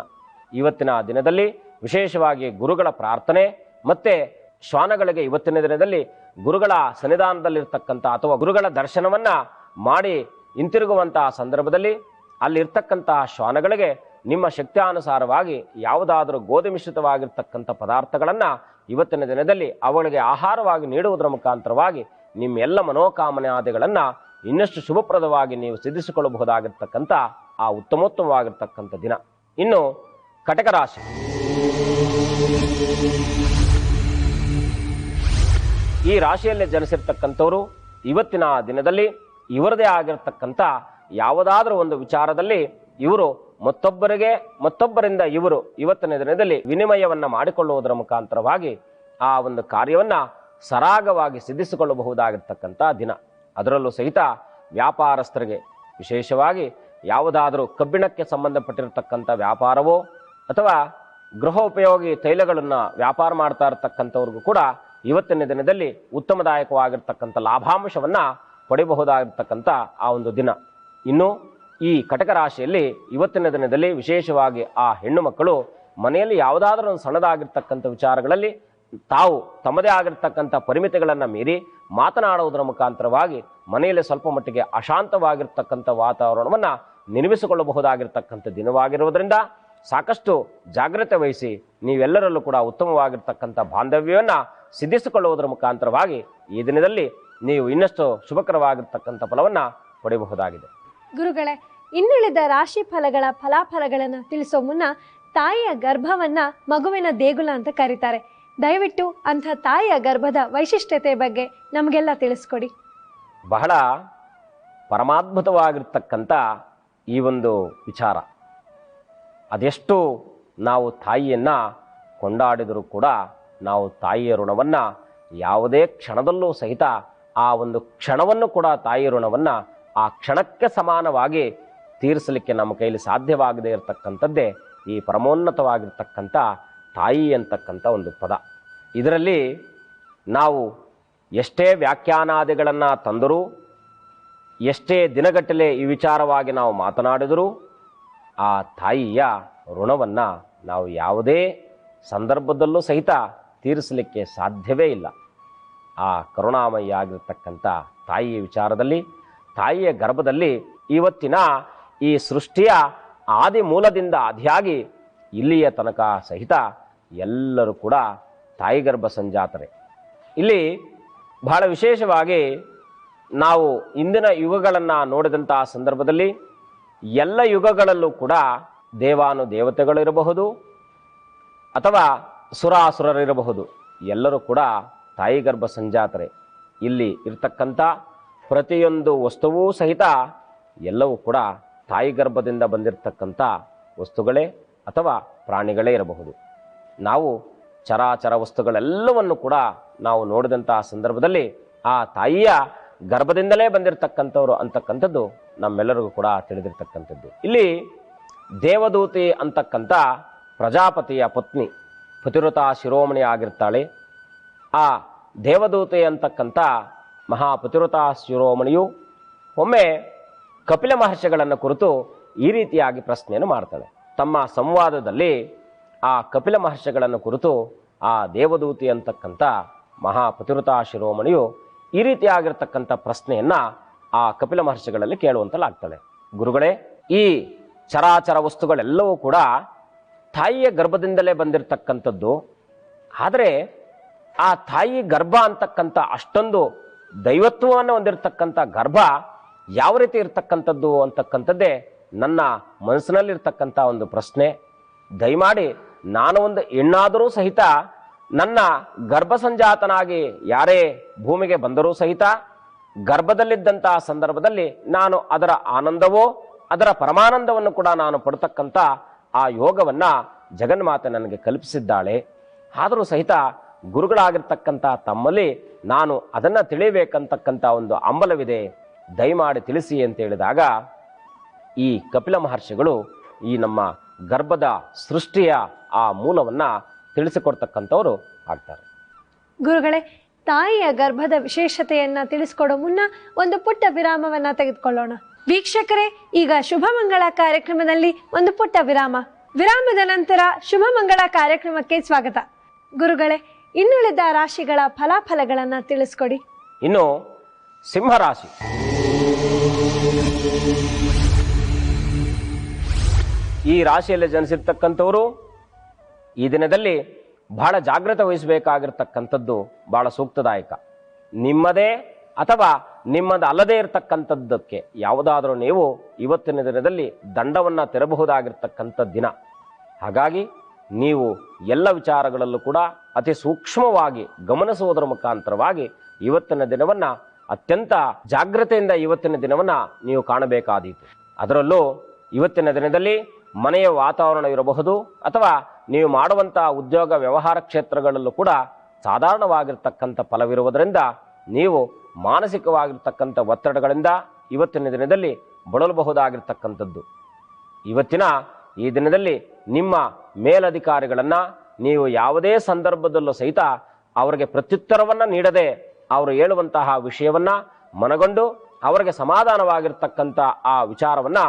ಇವತ್ತಿನ ದಿನದಲ್ಲಿ ವಿಶೇಷವಾಗಿ ಗುರುಗಳ ಪ್ರಾರ್ಥನೆ ಮತ್ತೆ ಶ್ವಾನಗಳಿಗೆ ಇವತ್ತಿನ ದಿನದಲ್ಲಿ ಗುರುಗಳ ಸನ್ನಿಧಾನದಲ್ಲಿರ್ತಕ್ಕಂಥ ಅಥವಾ ಗುರುಗಳ ದರ್ಶನವನ್ನ ಮಾಡಿ ಹಿಂತಿರುಗುವಂತಹ ಸಂದರ್ಭದಲ್ಲಿ ಅಲ್ಲಿರ್ತಕ್ಕಂತಹ ಶ್ವಾನಗಳಿಗೆ ನಿಮ್ಮ ಶಕ್ತಿಯಾನುಸಾರವಾಗಿ ಯಾವುದಾದರೂ ಗೋಧಿ ಮಿಶ್ರಿತವಾಗಿರ್ತಕ್ಕಂಥ ಪದಾರ್ಥಗಳನ್ನ ಇವತ್ತಿನ ದಿನದಲ್ಲಿ ಅವುಗಳಿಗೆ ಆಹಾರವಾಗಿ ನೀಡುವುದರ ಮುಖಾಂತರವಾಗಿ ನಿಮ್ಮೆಲ್ಲ ಮನೋಕಾಮನಾದಿಗಳನ್ನ ಇನ್ನಷ್ಟು ಶುಭಪ್ರದವಾಗಿ ನೀವು ಸಿದ್ಧಿಸಿಕೊಳ್ಳಬಹುದಾಗಿರ್ತಕ್ಕಂಥ ಆ ಉತ್ತಮೋತ್ತಮವಾಗಿರ್ತಕ್ಕಂಥ ದಿನ. ಇನ್ನು ಕಟಕ ರಾಶಿ, ಈ ರಾಶಿಯಲ್ಲಿ ಜನಿಸಿರ್ತಕ್ಕಂಥವರು ಇವತ್ತಿನ ದಿನದಲ್ಲಿ ಇವರದೇ ಆಗಿರ್ತಕ್ಕಂಥ ಯಾವುದಾದ್ರೂ ಒಂದು ವಿಚಾರದಲ್ಲಿ ಇವರು ಮತ್ತೊಬ್ಬರಿಂದ ಇವರು ಇವತ್ತಿನ ದಿನದಲ್ಲಿ ವಿನಿಮಯವನ್ನ ಮಾಡಿಕೊಳ್ಳುವುದರ ಮುಖಾಂತರವಾಗಿ ಆ ಒಂದು ಕಾರ್ಯವನ್ನ ಸರಾಗವಾಗಿ ಸಿದ್ಧಿಸಿಕೊಳ್ಳಬಹುದಾಗಿರ್ತಕ್ಕಂಥ ದಿನ. ಅದರಲ್ಲೂ ಸಹಿತ ವ್ಯಾಪಾರಸ್ಥರಿಗೆ ವಿಶೇಷವಾಗಿ ಯಾವುದಾದರೂ ಕಬ್ಬಿಣಕ್ಕೆ ಸಂಬಂಧಪಟ್ಟಿರತಕ್ಕಂಥ ವ್ಯಾಪಾರವೋ ಅಥವಾ ಗೃಹೋಪಯೋಗಿ ತೈಲಗಳನ್ನು ವ್ಯಾಪಾರ ಮಾಡ್ತಾ ಇರತಕ್ಕಂಥವ್ರಿಗೂ ಕೂಡ ಇವತ್ತಿನ ದಿನದಲ್ಲಿ ಉತ್ತಮದಾಯಕವಾಗಿರ್ತಕ್ಕಂಥ ಲಾಭಾಂಶವನ್ನ ಪಡೆಯಬಹುದಾಗಿರ್ತಕ್ಕಂಥ ಆ ಒಂದು ದಿನ. ಇನ್ನು ಈ ಕಟಕ ರಾಶಿಯಲ್ಲಿ ಇವತ್ತಿನ ದಿನದಲ್ಲಿ ವಿಶೇಷವಾಗಿ ಆ ಹೆಣ್ಣು ಮಕ್ಕಳು ಮನೆಯಲ್ಲಿ ಯಾವುದಾದ್ರೂ ಒಂದು ಸಣ್ಣದಾಗಿರ್ತಕ್ಕಂಥ ವಿಚಾರಗಳಲ್ಲಿ ತಾವು ತಮ್ಮದೇ ಆಗಿರ್ತಕ್ಕಂಥ ಪರಿಮಿತಿಗಳನ್ನು ಮೀರಿ ಮಾತನಾಡುವುದರ ಮುಖಾಂತರವಾಗಿ ಮನೆಯಲ್ಲಿ ಸ್ವಲ್ಪ ಮಟ್ಟಿಗೆ ಅಶಾಂತವಾಗಿರ್ತಕ್ಕಂಥ ವಾತಾವರಣವನ್ನು ನಿರ್ಮಿಸಿಕೊಳ್ಳಬಹುದಾಗಿರ್ತಕ್ಕಂಥ ದಿನವಾಗಿರುವುದರಿಂದ ಸಾಕಷ್ಟು ಜಾಗ್ರತೆ ವಹಿಸಿ ನೀವೆಲ್ಲರಲ್ಲೂ ಕೂಡ ಉತ್ತಮವಾಗಿರ್ತಕ್ಕಂಥ ಬಾಂಧವ್ಯವನ್ನು ಸಿದ್ಧಿಸಿಕೊಳ್ಳುವುದರ ಮುಖಾಂತರವಾಗಿ ಈ ದಿನದಲ್ಲಿ ನೀವು ಇನ್ನಷ್ಟು ಶುಭಕರವಾಗಿರ್ತಕ್ಕಂಥ ಫಲವನ್ನು ಪಡೆಯಬಹುದಾಗಿದೆ. ಗುರುಗಳೇ, ಇನ್ನುಳಿದ ರಾಶಿ ಫಲಗಳ ಫಲಾಫಲಗಳನ್ನು ತಿಳಿಸೋ ಮುನ್ನ ತಾಯಿಯ ಗರ್ಭವನ್ನ ಮಗುವಿನ ದೇಗುಲ ಅಂತ ಕರೀತಾರೆ. ದಯವಿಟ್ಟು ಅಂಥ ತಾಯಿಯ ಗರ್ಭದ ವೈಶಿಷ್ಟ್ಯತೆ ಬಗ್ಗೆ ನಮಗೆಲ್ಲ ತಿಳಿಸ್ಕೊಡಿ. ಬಹಳ ಪರಮಾದ್ಭುತವಾಗಿರ್ತಕ್ಕಂಥ ಈ ಒಂದು ವಿಚಾರ. ಅದೆಷ್ಟು ನಾವು ತಾಯಿಯನ್ನ ಕೊಂಡಾಡಿದರೂ ಕೂಡ ನಾವು ತಾಯಿಯ ಋಣವನ್ನು ಯಾವುದೇ ಕ್ಷಣದಲ್ಲೂ ಸಹಿತ ಆ ಒಂದು ಕ್ಷಣವನ್ನು ಕೂಡ ತಾಯಿಯ ಋಣವನ್ನು ಆ ಕ್ಷಣಕ್ಕೆ ಸಮಾನವಾಗಿ ತೀರಿಸಲಿಕ್ಕೆ ನಮ್ಮ ಕೈಲಿ ಸಾಧ್ಯವಾಗದೇ ಇರತಕ್ಕಂಥದ್ದೇ ಈ ಪರಮೋನ್ನತವಾಗಿರ್ತಕ್ಕಂಥ ತಾಯಿ ಅಂತಕ್ಕಂಥ ಒಂದು ಪದ. ಇದರಲ್ಲಿ ನಾವು ಎಷ್ಟೇ ವ್ಯಾಖ್ಯಾನಾದಿಗಳನ್ನು ತಂದರೂ, ಎಷ್ಟೇ ದಿನಗಟ್ಟಲೆ ಈ ವಿಚಾರವಾಗಿ ನಾವು ಮಾತನಾಡಿದರೂ ಆ ತಾಯಿಯ ಋಣವನ್ನು ನಾವು ಯಾವುದೇ ಸಂದರ್ಭದಲ್ಲೂ ಸಹಿತ ತೀರಿಸಲಿಕ್ಕೆ ಸಾಧ್ಯವೇ ಇಲ್ಲ. ಆ ಕರುಣಾಮಯಿ ಆಗಿರ್ತಕ್ಕಂಥ ತಾಯಿಯ ವಿಚಾರದಲ್ಲಿ, ತಾಯಿಯ ಗರ್ಭದಲ್ಲಿ ಇವತ್ತಿನ ಈ ಸೃಷ್ಟಿಯ ಆದಿ ಮೂಲದಿಂದ ಆದಿಯಾಗಿ ಇಲ್ಲಿಯ ತನಕ ಸಹಿತ ಎಲ್ಲರೂ ಕೂಡ ತಾಯಿ ಗರ್ಭ ಸಂಜಾತರೆ. ಇಲ್ಲಿ ಬಹಳ ವಿಶೇಷವಾಗಿ ನಾವು ಇಂದಿನ ಯುಗಗಳನ್ನು ನೋಡಿದಂತಹ ಸಂದರ್ಭದಲ್ಲಿ ಎಲ್ಲ ಯುಗಗಳಲ್ಲೂ ಕೂಡ ದೇವಾನುದೇವತೆಗಳಿರಬಹುದು ಅಥವಾ ಸುರಾಸುರರಿರಬಹುದು, ಎಲ್ಲರೂ ಕೂಡ ತಾಯಿ ಗರ್ಭ ಸಂಜಾತರೆ. ಇಲ್ಲಿ ಇರ್ತಕ್ಕಂಥ ಪ್ರತಿಯೊಂದು ವಸ್ತುವೂ ಸಹಿತ ಎಲ್ಲವೂ ಕೂಡ ತಾಯಿ ಗರ್ಭದಿಂದ ಬಂದಿರತಕ್ಕಂಥ ವಸ್ತುಗಳೇ ಅಥವಾ ಪ್ರಾಣಿಗಳೇ ಇರಬಹುದು. ನಾವು ಚರಾಚರ ವಸ್ತುಗಳೆಲ್ಲವನ್ನು ಕೂಡ ನಾವು ನೋಡಿದಂತಹ ಸಂದರ್ಭದಲ್ಲಿ ಆ ತಾಯಿಯ ಗರ್ಭದಿಂದಲೇ ಬಂದಿರತಕ್ಕಂಥವ್ರು ಅಂತಕ್ಕಂಥದ್ದು ನಮ್ಮೆಲ್ಲರಿಗೂ ಕೂಡ ತಿಳಿದಿರ್ತಕ್ಕಂಥದ್ದು. ಇಲ್ಲಿ ದೇವದೂತಿ ಅಂತಕ್ಕಂಥ ಪ್ರಜಾಪತಿಯ ಪತ್ನಿ, ಪತಿವ್ರತಾ ಶಿರೋಮಣಿ ಆಗಿರ್ತಾಳೆ. ಆ ದೇವದೂತಿ ಅಂತಕ್ಕಂಥ ಮಹಾಪತಿವ್ರತಾ ಶಿರೋಮಣಿಯು ಒಮ್ಮೆ ಕಪಿಲ ಮಹರ್ಷಿಗಳನ್ನು ಕುರಿತು ಈ ರೀತಿಯಾಗಿ ಪ್ರಶ್ನೆಯನ್ನು ಮಾಡ್ತಾಳೆ. ತಮ್ಮ ಸಂವಾದದಲ್ಲಿ ಆ ಕಪಿಲ ಮಹರ್ಷಿಗಳನ್ನು ಕುರಿತು ಆ ದೇವದೂತಿ ಅಂತಕ್ಕಂಥ ಮಹಾಪತಿವ್ರತಾ ಶಿರೋಮಣಿಯು ಈ ರೀತಿಯಾಗಿರ್ತಕ್ಕಂಥ ಪ್ರಶ್ನೆಯನ್ನ ಆ ಕಪಿಲ ಮಹರ್ಷಿಗಳಲ್ಲಿ ಕೇಳುವಂತಲಾಗ್ತಾಳೆ. ಗುರುಗಳೇ, ಈ ಚರಾಚರ ವಸ್ತುಗಳೆಲ್ಲವೂ ಕೂಡ ತಾಯಿಯ ಗರ್ಭದಿಂದಲೇ ಬಂದಿರತಕ್ಕಂಥದ್ದು. ಆದರೆ ಆ ತಾಯಿ ಗರ್ಭ ಅಂತಕ್ಕಂಥ ಅಷ್ಟೊಂದು ದೈವತ್ವವನ್ನು ಹೊಂದಿರತಕ್ಕಂಥ ಗರ್ಭ ಯಾವ ರೀತಿ ಇರ್ತಕ್ಕಂಥದ್ದು ಅಂತಕ್ಕಂಥದ್ದೇ ನನ್ನ ಮನಸ್ಸಿನಲ್ಲಿರ್ತಕ್ಕಂಥ ಒಂದು ಪ್ರಶ್ನೆ. ದಯಮಾಡಿ ನಾನು ಒಂದು ಹೆಣ್ಣಾದರೂ ಸಹಿತ ನನ್ನ ಗರ್ಭ ಸಂಜಾತನಾಗಿ ಯಾರೇ ಭೂಮಿಗೆ ಬಂದರೂ ಸಹಿತ ಗರ್ಭದಲ್ಲಿದ್ದಂತಹ ಸಂದರ್ಭದಲ್ಲಿ ನಾನು ಅದರ ಆನಂದವೋ ಅದರ ಪರಮಾನಂದವನ್ನು ಕೂಡ ನಾನು ಪಡ್ತಕ್ಕಂಥ ಆ ಯೋಗವನ್ನ ಜಗನ್ಮಾತೆ ನನಗೆ ಕಲ್ಪಿಸಿದ್ದಾಳೆ. ಆದರೂ ಸಹಿತ ಗುರುಗಳಾಗಿರ್ತಕ್ಕಂಥ ತಮ್ಮಲ್ಲಿ ನಾನು ಅದನ್ನು ತಿಳಿಬೇಕಂತಕ್ಕಂಥ ಒಂದು ಹಂಬಲವಿದೆ, ದಯಮಾಡಿ ತಿಳಿಸಿ ಅಂತ ಹೇಳಿದಾಗ ಈ ಕಪಿಲ ಮಹರ್ಷಿಗಳು ಈ ನಮ್ಮ ಗರ್ಭದ ಸೃಷ್ಟಿಯ ಆ ಮೂಲವನ್ನ ತಿಳಿಸಿಕೊಡ್ತಕ್ಕಂಥವ್ರು ಆಗ್ತಾರೆ. ಗುರುಗಳೇ, ತಾಯಿಯ ಗರ್ಭದ ವಿಶೇಷತೆಯನ್ನ ತಿಳಿಸ್ಕೊಡೋ ಮುನ್ನ ಒಂದು ಪುಟ್ಟ ವಿರಾಮವನ್ನ ತೆಗೆದುಕೊಳ್ಳೋಣ. ವೀಕ್ಷಕರೇ, ಈಗ ಶುಭ ಮಂಗಳ ಕಾರ್ಯಕ್ರಮದಲ್ಲಿ ಒಂದು ಪುಟ್ಟ ವಿರಾಮ. ವಿರಾಮದ ನಂತರ ಶುಭ ಮಂಗಳ ಕಾರ್ಯಕ್ರಮಕ್ಕೆ ಸ್ವಾಗತ. ಗುರುಗಳೇ, ಇನ್ನುಳಿದ ರಾಶಿಗಳ ಫಲಾಫಲಗಳನ್ನ ತಿಳಿಸ್ಕೊಡಿ. ಇನ್ನು ಸಿಂಹರಾಶಿ. ಈ ರಾಶಿಯಲ್ಲಿ ಜನಿಸಿರ್ತಕ್ಕಂಥವರು ಈ ದಿನದಲ್ಲಿ ಬಹಳ ಜಾಗೃತೆ ವಹಿಸಬೇಕಾಗಿರ್ತಕ್ಕಂಥದ್ದು ಬಹಳ ಸೂಕ್ತದಾಯಕ. ನಿಮ್ಮದೇ ಅಥವಾ ನಿಮ್ಮದು ಅಲ್ಲದೇ ಇರತಕ್ಕಂಥದ್ದಕ್ಕೆ ಯಾವುದಾದ್ರೂ ನೀವು ಇವತ್ತಿನ ದಿನದಲ್ಲಿ ದಂಡವನ್ನು ತೆರಬಹುದಾಗಿರ್ತಕ್ಕಂಥ ದಿನ. ಹಾಗಾಗಿ ನೀವು ಎಲ್ಲ ವಿಚಾರಗಳಲ್ಲೂ ಕೂಡ ಅತಿ ಸೂಕ್ಷ್ಮವಾಗಿ ಗಮನಿಸುವುದರ ಮುಖಾಂತರವಾಗಿ ಇವತ್ತಿನ ದಿನವನ್ನ ಅತ್ಯಂತ ಜಾಗೃತೆಯಿಂದ ಇವತ್ತಿನ ದಿನವನ್ನ ನೀವು ಕಾಣಬೇಕಾದೀತು. ಅದರಲ್ಲೂ ಇವತ್ತಿನ ದಿನದಲ್ಲಿ ಮನೆಯ ವಾತಾವರಣ ಇರಬಹುದು ಅಥವಾ ನೀವು ಮಾಡುವಂತಹ ಉದ್ಯೋಗ ವ್ಯವಹಾರ ಕ್ಷೇತ್ರಗಳಲ್ಲೂ ಕೂಡ ಸಾಧಾರಣವಾಗಿರ್ತಕ್ಕಂಥ ಫಲವಿರುವುದರಿಂದ ನೀವು ಮಾನಸಿಕವಾಗಿರ್ತಕ್ಕಂಥ ಒತ್ತಡಗಳಿಂದ ಇವತ್ತಿನ ದಿನದಲ್ಲಿ ಬಳಲಬಹುದಾಗಿರ್ತಕ್ಕಂಥದ್ದು. ಇವತ್ತಿನ ಈ ದಿನದಲ್ಲಿ ನಿಮ್ಮ ಮೇಲಧಿಕಾರಿಗಳನ್ನು ನೀವು ಯಾವುದೇ ಸಂದರ್ಭದಲ್ಲೂ ಸಹಿತ ಅವರಿಗೆ ಪ್ರತ್ಯುತ್ತರವನ್ನು ನೀಡದೆ ಅವರು ಹೇಳುವಂತಹ ವಿಷಯವನ್ನ ಮನಗೊಂಡು ಅವರಿಗೆ ಸಮಾಧಾನವಾಗಿರ್ತಕ್ಕಂಥ ಆ ವಿಚಾರವನ್ನ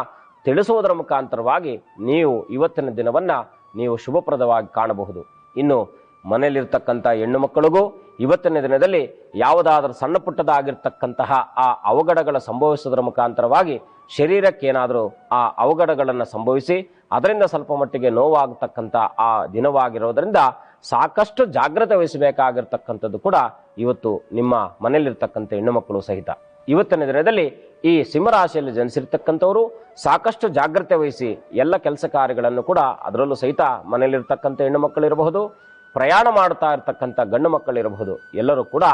ತಿಳಿಸುವುದರ ಮುಖಾಂತರವಾಗಿ ನೀವು ಇವತ್ತಿನ ದಿನವನ್ನ ನೀವು ಶುಭಪ್ರದವಾಗಿ ಕಾಣಬಹುದು. ಇನ್ನು ಮನೆಯಲ್ಲಿರ್ತಕ್ಕಂಥ ಹೆಣ್ಣು ಮಕ್ಕಳಿಗೂ ಇವತ್ತಿನ ದಿನದಲ್ಲಿ ಯಾವುದಾದ್ರೂ ಸಣ್ಣ ಪುಟ್ಟದಾಗಿರ್ತಕ್ಕಂತಹ ಆ ಅವಘಡಗಳ ಸಂಭವಿಸುವುದರ ಮುಖಾಂತರವಾಗಿ ಶರೀರಕ್ಕೇನಾದರೂ ಆ ಅವಘಡಗಳನ್ನು ಸಂಭವಿಸಿ ಅದರಿಂದ ಸ್ವಲ್ಪ ಮಟ್ಟಿಗೆ ನೋವಾಗತಕ್ಕಂಥ ಆ ದಿನವಾಗಿರೋದರಿಂದ ಸಾಕಷ್ಟು ಜಾಗೃತೆ ವಹಿಸಬೇಕಾಗಿರ್ತಕ್ಕಂಥದ್ದು ಕೂಡ ಇವತ್ತು ನಿಮ್ಮ ಮನೆಯಲ್ಲಿರ್ತಕ್ಕಂಥ ಹೆಣ್ಣು ಮಕ್ಕಳು ಸಹಿತ. ಇವತ್ತಿನ ದಿನದಲ್ಲಿ ಈ ಸಿಂಹರಾಶಿಯಲ್ಲಿ ಜನಿಸಿರ್ತಕ್ಕಂಥವರು ಸಾಕಷ್ಟು ಜಾಗೃತೆ ವಹಿಸಿ ಎಲ್ಲ ಕೆಲಸ ಕಾರ್ಯಗಳನ್ನು ಕೂಡ ಅದರಲ್ಲೂ ಸಹಿತ ಮನೆಯಲ್ಲಿರ್ತಕ್ಕಂಥ ಹೆಣ್ಣು ಮಕ್ಕಳಿರಬಹುದು, ಪ್ರಯಾಣ ಮಾಡ್ತಾ ಇರ್ತಕ್ಕಂಥ ಗಂಡು ಮಕ್ಕಳಿರಬಹುದು, ಎಲ್ಲರೂ ಕೂಡ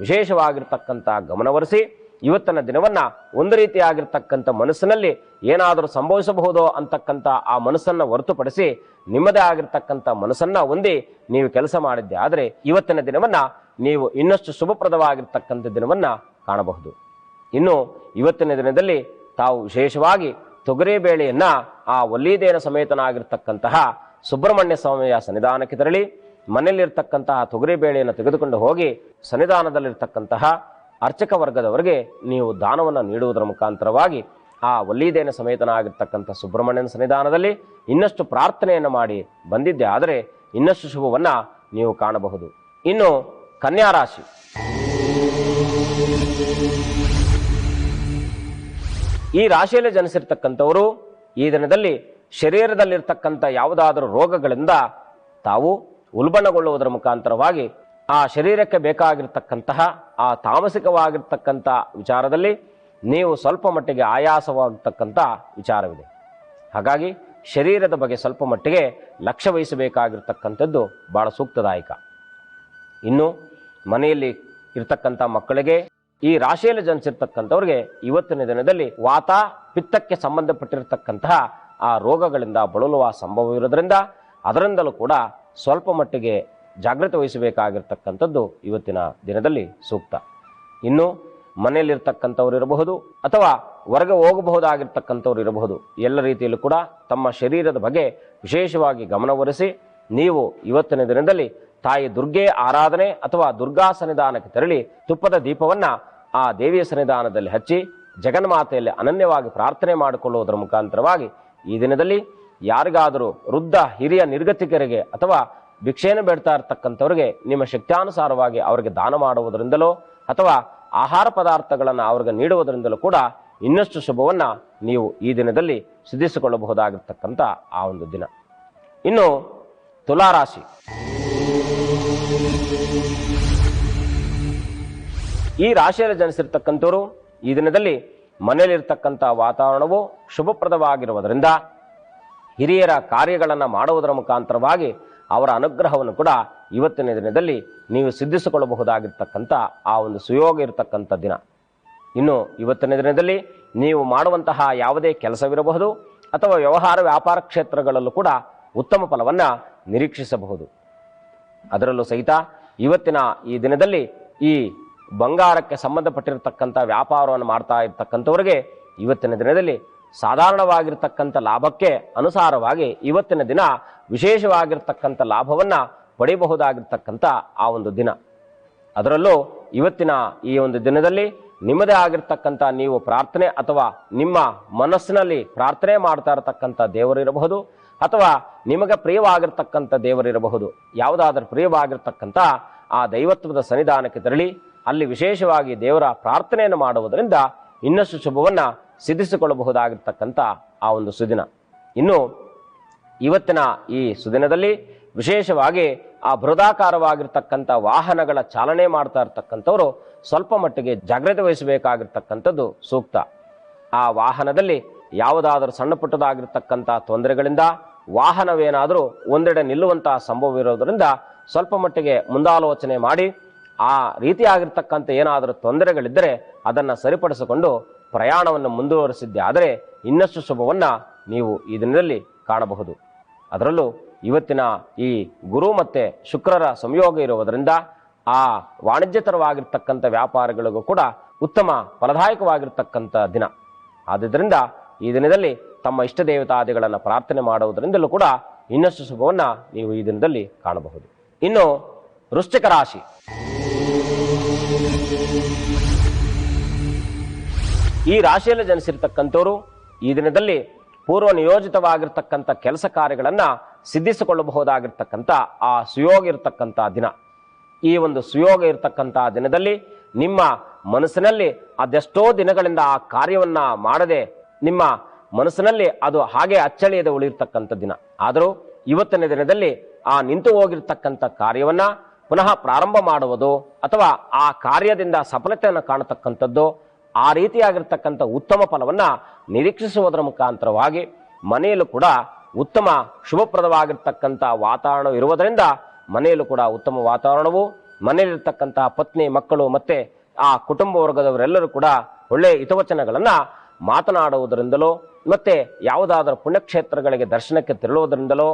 ವಿಶೇಷವಾಗಿರ್ತಕ್ಕಂಥ ಗಮನವರಿಸಿ ಇವತ್ತಿನ ದಿನವನ್ನ ಒಂದು ರೀತಿಯಾಗಿರ್ತಕ್ಕಂಥ ಮನಸ್ಸಿನಲ್ಲಿ ಏನಾದರೂ ಸಂಭವಿಸಬಹುದೋ ಅಂತಕ್ಕಂಥ ಆ ಮನಸ್ಸನ್ನು ಹೊರತುಪಡಿಸಿ ನಿಮ್ಮದೇ ಆಗಿರ್ತಕ್ಕಂಥ ಮನಸ್ಸನ್ನ ಹೊಂದಿ ನೀವು ಕೆಲಸ ಮಾಡಿದ್ದೆ ಆದರೆ ಇವತ್ತಿನ ದಿನವನ್ನ ನೀವು ಇನ್ನಷ್ಟು ಶುಭಪ್ರದವಾಗಿರ್ತಕ್ಕಂಥ ದಿನವನ್ನ ಕಾಣಬಹುದು. ಇನ್ನು ಇವತ್ತಿನ ದಿನದಲ್ಲಿ ತಾವು ವಿಶೇಷವಾಗಿ ತೊಗರಿ ಬೇಳೆಯನ್ನ ಆ ವಲ್ಲಿದೇನ ಸಮೇತನಾಗಿರ್ತಕ್ಕಂತಹ ಸುಬ್ರಹ್ಮಣ್ಯ ಸ್ವಾಮಿಯ ಸನ್ನಿಧಾನಕ್ಕೆ ತೆರಳಿ ಮನೆಯಲ್ಲಿರ್ತಕ್ಕಂತಹ ತೊಗರಿ ಬೇಳೆಯನ್ನು ತೆಗೆದುಕೊಂಡು ಹೋಗಿ ಸನ್ನಿಧಾನದಲ್ಲಿರ್ತಕ್ಕಂತಹ ಅರ್ಚಕ ವರ್ಗದವರಿಗೆ ನೀವು ದಾನವನ್ನು ನೀಡುವುದರ ಮುಖಾಂತರವಾಗಿ ಆ ವಲ್ಲಿದೇನ ಸಮೇತನಾಗಿರ್ತಕ್ಕಂಥ ಸುಬ್ರಹ್ಮಣ್ಯನ ಸನ್ನಿಧಾನದಲ್ಲಿ ಇನ್ನಷ್ಟು ಪ್ರಾರ್ಥನೆಯನ್ನು ಮಾಡಿ ಬಂದಿದ್ದೆ ಆದರೆ ಇನ್ನಷ್ಟು ಶುಭವನ್ನ ನೀವು ಕಾಣಬಹುದು. ಇನ್ನು ಕನ್ಯಾ ರಾಶಿ. ಈ ರಾಶಿಯಲ್ಲಿ ಜನಿಸಿರ್ತಕ್ಕಂಥವರು ಈ ದಿನದಲ್ಲಿ ಶರೀರದಲ್ಲಿರ್ತಕ್ಕಂಥ ಯಾವುದಾದರೂ ರೋಗಗಳಿಂದ ತಾವು ಉಲ್ಬಣಗೊಳ್ಳುವುದರ ಮುಖಾಂತರವಾಗಿ ಆ ಶರೀರಕ್ಕೆ ಬೇಕಾಗಿರ್ತಕ್ಕಂತಹ ಆ ತಾಮಸಿಕವಾಗಿರ್ತಕ್ಕಂಥ ವಿಚಾರದಲ್ಲಿ ನೀವು ಸ್ವಲ್ಪ ಮಟ್ಟಿಗೆ ಆಯಾಸವಾಗತಕ್ಕಂಥ ವಿಚಾರವಿದೆ. ಹಾಗಾಗಿ ಶರೀರದ ಬಗ್ಗೆ ಸ್ವಲ್ಪ ಮಟ್ಟಿಗೆ ಲಕ್ಷ್ಯ ವಹಿಸಬೇಕಾಗಿರ್ತಕ್ಕಂಥದ್ದು ಬಹಳ ಸೂಕ್ತದಾಯಕ. ಇನ್ನು ಮನೆಯಲ್ಲಿ ಇರ್ತಕ್ಕಂಥ ಮಕ್ಕಳಿಗೆ, ಈ ರಾಶಿಯಲ್ಲಿ ಜನಿಸಿರ್ತಕ್ಕಂಥವ್ರಿಗೆ ಇವತ್ತಿನ ದಿನದಲ್ಲಿ ವಾತ ಪಿತ್ತಕ್ಕೆ ಸಂಬಂಧಪಟ್ಟಿರತಕ್ಕಂತಹ ಆ ರೋಗಗಳಿಂದ ಬಳಲುವ ಸಂಭವವಿರೋದ್ರಿಂದ ಅದರಿಂದಲೂ ಕೂಡ ಸ್ವಲ್ಪ ಮಟ್ಟಿಗೆ ಜಾಗೃತಿ ವಹಿಸಬೇಕಾಗಿರ್ತಕ್ಕಂಥದ್ದು ಇವತ್ತಿನ ದಿನದಲ್ಲಿ ಸೂಕ್ತ. ಇನ್ನು ಮನೆಯಲ್ಲಿರ್ತಕ್ಕಂಥವ್ರು ಇರಬಹುದು ಅಥವಾ ಹೊರಗೆ ಹೋಗಬಹುದಾಗಿರ್ತಕ್ಕಂಥವ್ರು ಇರಬಹುದು, ಎಲ್ಲ ರೀತಿಯಲ್ಲೂ ಕೂಡ ತಮ್ಮ ಶರೀರದ ಬಗ್ಗೆ ವಿಶೇಷವಾಗಿ ಗಮನವಹಿಸಿ ನೀವು ಇವತ್ತಿನ ದಿನದಲ್ಲಿ ತಾಯಿ ದುರ್ಗೆ ಆರಾಧನೆ ಅಥವಾ ದುರ್ಗಾ ಸನ್ನಿಧಾನಕ್ಕೆ ತೆರಳಿ ತುಪ್ಪದ ದೀಪವನ್ನ ಆ ದೇವಿಯ ಸನ್ನಿಧಾನದಲ್ಲಿ ಹಚ್ಚಿ ಜಗನ್ಮಾತೆಯಲ್ಲಿ ಅನನ್ಯವಾಗಿ ಪ್ರಾರ್ಥನೆ ಮಾಡಿಕೊಳ್ಳುವುದರ ಮುಖಾಂತರವಾಗಿ ಈ ದಿನದಲ್ಲಿ ಯಾರಿಗಾದರೂ ವೃದ್ಧ ಹಿರಿಯ ನಿರ್ಗತಿಕರಿಗೆ ಅಥವಾ ಭಿಕ್ಷೆಯನ್ನು ಬೇಡ್ತಾ ಇರ್ತಕ್ಕಂಥವ್ರಿಗೆ ನಿಮ್ಮ ಶಕ್ತ್ಯಾನುಸಾರವಾಗಿ ಅವರಿಗೆ ದಾನ ಮಾಡುವುದರಿಂದಲೋ ಅಥವಾ ಆಹಾರ ಪದಾರ್ಥಗಳನ್ನು ಅವ್ರಿಗೆ ನೀಡುವುದರಿಂದಲೂ ಕೂಡ ಇನ್ನಷ್ಟು ಶುಭವನ್ನ ನೀವು ಈ ದಿನದಲ್ಲಿ ಸಿದ್ಧಿಸಿಕೊಳ್ಳಬಹುದಾಗಿರ್ತಕ್ಕಂಥ ಆ ಒಂದು ದಿನ. ಇನ್ನು ತುಲಾರಾಶಿ, ಈ ರಾಶಿಯಲ್ಲಿ ಜನಿಸಿರ್ತಕ್ಕಂಥವರು ಈ ದಿನದಲ್ಲಿ ಮನೆಯಲ್ಲಿರ್ತಕ್ಕಂಥ ವಾತಾವರಣವು ಶುಭಪ್ರದವಾಗಿರುವುದರಿಂದ ಹಿರಿಯರ ಕಾರ್ಯಗಳನ್ನು ಮಾಡುವುದರ ಮುಖಾಂತರವಾಗಿ ಅವರ ಅನುಗ್ರಹವನ್ನು ಕೂಡ ಇವತ್ತಿನ ದಿನದಲ್ಲಿ ನೀವು ಸಿದ್ಧಿಸಿಕೊಳ್ಳಬಹುದಾಗಿರ್ತಕ್ಕಂಥ ಆ ಒಂದು ಸುಯೋಗ ಇರತಕ್ಕಂಥ ದಿನ. ಇನ್ನು ಇವತ್ತಿನ ದಿನದಲ್ಲಿ ನೀವು ಮಾಡುವಂತಹ ಯಾವುದೇ ಕೆಲಸವಿರಬಹುದು ಅಥವಾ ವ್ಯವಹಾರ ವ್ಯಾಪಾರ ಕ್ಷೇತ್ರಗಳಲ್ಲೂ ಕೂಡ ಉತ್ತಮ ಫಲವನ್ನು ನಿರೀಕ್ಷಿಸಬಹುದು. ಅದರಲ್ಲೂ ಸಹಿತ ಇವತ್ತಿನ ಈ ದಿನದಲ್ಲಿ ಈ ಬಂಗಾರಕ್ಕೆ ಸಂಬಂಧಪಟ್ಟಿರತಕ್ಕಂಥ ವ್ಯಾಪಾರವನ್ನು ಮಾಡ್ತಾ ಇರ್ತಕ್ಕಂಥವ್ರಿಗೆ ಇವತ್ತಿನ ದಿನದಲ್ಲಿ ಸಾಧಾರಣವಾಗಿರ್ತಕ್ಕಂಥ ಲಾಭಕ್ಕೆ ಅನುಸಾರವಾಗಿ ಇವತ್ತಿನ ದಿನ ವಿಶೇಷವಾಗಿರ್ತಕ್ಕಂಥ ಲಾಭವನ್ನ ಪಡೆಯಬಹುದಾಗಿರ್ತಕ್ಕಂಥ ಆ ಒಂದು ದಿನ. ಅದರಲ್ಲೂ ಇವತ್ತಿನ ಈ ಒಂದು ದಿನದಲ್ಲಿ ನಿಮ್ಮದೇ ಆಗಿರ್ತಕ್ಕಂಥ ನೀವು ಪ್ರಾರ್ಥನೆ ಅಥವಾ ನಿಮ್ಮ ಮನಸ್ಸಿನಲ್ಲಿ ಪ್ರಾರ್ಥನೆ ಮಾಡ್ತಾ ಇರತಕ್ಕಂಥ ದೇವರಿರಬಹುದು ಅಥವಾ ನಿಮಗೆ ಪ್ರಿಯವಾಗಿರ್ತಕ್ಕಂಥ ದೇವರಿರಬಹುದು, ಯಾವುದಾದ್ರೂ ಪ್ರಿಯವಾಗಿರ್ತಕ್ಕಂಥ ಆ ದೈವತ್ವದ ಸನ್ನಿಧಾನಕ್ಕೆ ತೆರಳಿ ಅಲ್ಲಿ ವಿಶೇಷವಾಗಿ ದೇವರ ಪ್ರಾರ್ಥನೆಯನ್ನು ಮಾಡುವುದರಿಂದ ಇನ್ನಷ್ಟು ಶುಭವನ್ನ ಸಿದ್ಧಿಸಿಕೊಳ್ಳಬಹುದಾಗಿರ್ತಕ್ಕಂಥ ಆ ಒಂದು ಸುದಿನ. ಇನ್ನು ಇವತ್ತಿನ ಈ ಸುದಿನದಲ್ಲಿ ವಿಶೇಷವಾಗಿ ಆ ಬೃಹದಾಕಾರವಾಗಿರ್ತಕ್ಕಂಥ ವಾಹನಗಳ ಚಾಲನೆ ಮಾಡ್ತಾ ಇರ್ತಕ್ಕಂಥವ್ರು ಸ್ವಲ್ಪ ಮಟ್ಟಿಗೆ ಜಾಗ್ರತೆ ವಹಿಸಬೇಕಾಗಿರ್ತಕ್ಕಂಥದ್ದು ಸೂಕ್ತ. ಆ ವಾಹನದಲ್ಲಿ ಯಾವುದಾದರೂ ಸಣ್ಣ ಪುಟ್ಟದಾಗಿರ್ತಕ್ಕಂಥ ತೊಂದರೆಗಳಿಂದ ವಾಹನವೇನಾದರೂ ಒಂದೆಡೆ ನಿಲ್ಲುವಂತಹ ಸಂಭವ ಇರೋದರಿಂದ ಸ್ವಲ್ಪ ಮಟ್ಟಿಗೆ ಮುಂದಾಲೋಚನೆ ಮಾಡಿ ಆ ರೀತಿಯಾಗಿರ್ತಕ್ಕಂಥ ಏನಾದರೂ ತೊಂದರೆಗಳಿದ್ದರೆ ಅದನ್ನು ಸರಿಪಡಿಸಿಕೊಂಡು ಪ್ರಯಾಣವನ್ನು ಮುಂದುವರಿಸಿದ್ದೆ ಆದರೆ ಇನ್ನಷ್ಟು ಶುಭವನ್ನ ನೀವು ಈ ದಿನದಲ್ಲಿ ಕಾಣಬಹುದು. ಅದರಲ್ಲೂ ಇವತ್ತಿನ ಈ ಗುರು ಮತ್ತೆ ಶುಕ್ರರ ಸಂಯೋಗ ಇರುವುದರಿಂದ ಆ ವಾಣಿಜ್ಯತರವಾಗಿರ್ತಕ್ಕಂಥ ವ್ಯಾಪಾರಗಳಿಗೂ ಕೂಡ ಉತ್ತಮ ಫಲದಾಯಕವಾಗಿರ್ತಕ್ಕಂಥ ದಿನ. ಆದುದರಿಂದ ಈ ದಿನದಲ್ಲಿ ತಮ್ಮ ಇಷ್ಟ ದೇವತಾದಿಗಳನ್ನು ಪ್ರಾರ್ಥನೆ ಮಾಡುವುದರಿಂದಲೂ ಕೂಡ ಇನ್ನಷ್ಟು ಶುಭವನ್ನ ನೀವು ಈ ದಿನದಲ್ಲಿ ಕಾಣಬಹುದು. ಇನ್ನು ವೃಶ್ಚಿಕ ರಾಶಿ, ಈ ರಾಶಿಯಲ್ಲಿ ಜನಿಸಿರ್ತಕ್ಕಂಥವರು ಈ ದಿನದಲ್ಲಿ ಪೂರ್ವ ನಿಯೋಜಿತವಾಗಿರ್ತಕ್ಕಂಥ ಕೆಲಸ ಕಾರ್ಯಗಳನ್ನ ಸಿದ್ಧಿಸಿಕೊಳ್ಳಬಹುದಾಗಿರ್ತಕ್ಕಂಥ ಆ ಸುಯೋಗ ಇರತಕ್ಕಂಥ ದಿನ. ಈ ಒಂದು ಸುಯೋಗ ಇರತಕ್ಕಂಥ ದಿನದಲ್ಲಿ ನಿಮ್ಮ ಮನಸ್ಸಿನಲ್ಲಿ ಅದೆಷ್ಟೋ ದಿನಗಳಿಂದ ಆ ಕಾರ್ಯವನ್ನ ಮಾಡದೆ ನಿಮ್ಮ ಮನಸ್ಸಿನಲ್ಲಿ ಅದು ಹಾಗೆ ಅಚ್ಚಳಿಯದೆ ಉಳಿರ್ತಕ್ಕಂಥ ದಿನ. ಆದರೂ ಇವತ್ತಿನ ದಿನದಲ್ಲಿ ಆ ನಿಂತು ಹೋಗಿರ್ತಕ್ಕಂಥ ಕಾರ್ಯವನ್ನ ಪುನಃ ಪ್ರಾರಂಭ ಮಾಡುವುದು ಅಥವಾ ಆ ಕಾರ್ಯದಿಂದ ಸಫಲತೆಯನ್ನು ಕಾಣತಕ್ಕಂಥದ್ದು, ಆ ರೀತಿಯಾಗಿರ್ತಕ್ಕಂಥ ಉತ್ತಮ ಫಲವನ್ನ ನಿರೀಕ್ಷಿಸುವುದರ ಮುಖಾಂತರವಾಗಿ ಮನೆಯಲ್ಲೂ ಕೂಡ ಉತ್ತಮ ಶುಭಪ್ರದವಾಗಿರ್ತಕ್ಕಂಥ ವಾತಾವರಣ ಇರುವುದರಿಂದ ಮನೆಯಲ್ಲೂ ಕೂಡ ಉತ್ತಮ ವಾತಾವರಣವು, ಮನೆಯಲ್ಲಿರ್ತಕ್ಕಂಥ ಪತ್ನಿ ಮಕ್ಕಳು ಮತ್ತೆ ಆ ಕುಟುಂಬ ವರ್ಗದವರೆಲ್ಲರೂ ಕೂಡ ಒಳ್ಳೆಯ ಹಿತವಚನಗಳನ್ನ ಮಾತನಾಡುವುದರಿಂದಲೋ ಮತ್ತೆ ಯಾವುದಾದರೂ ಪುಣ್ಯಕ್ಷೇತ್ರಗಳಿಗೆ ದರ್ಶನಕ್ಕೆ ತೆರಳುವುದರಿಂದಲೋ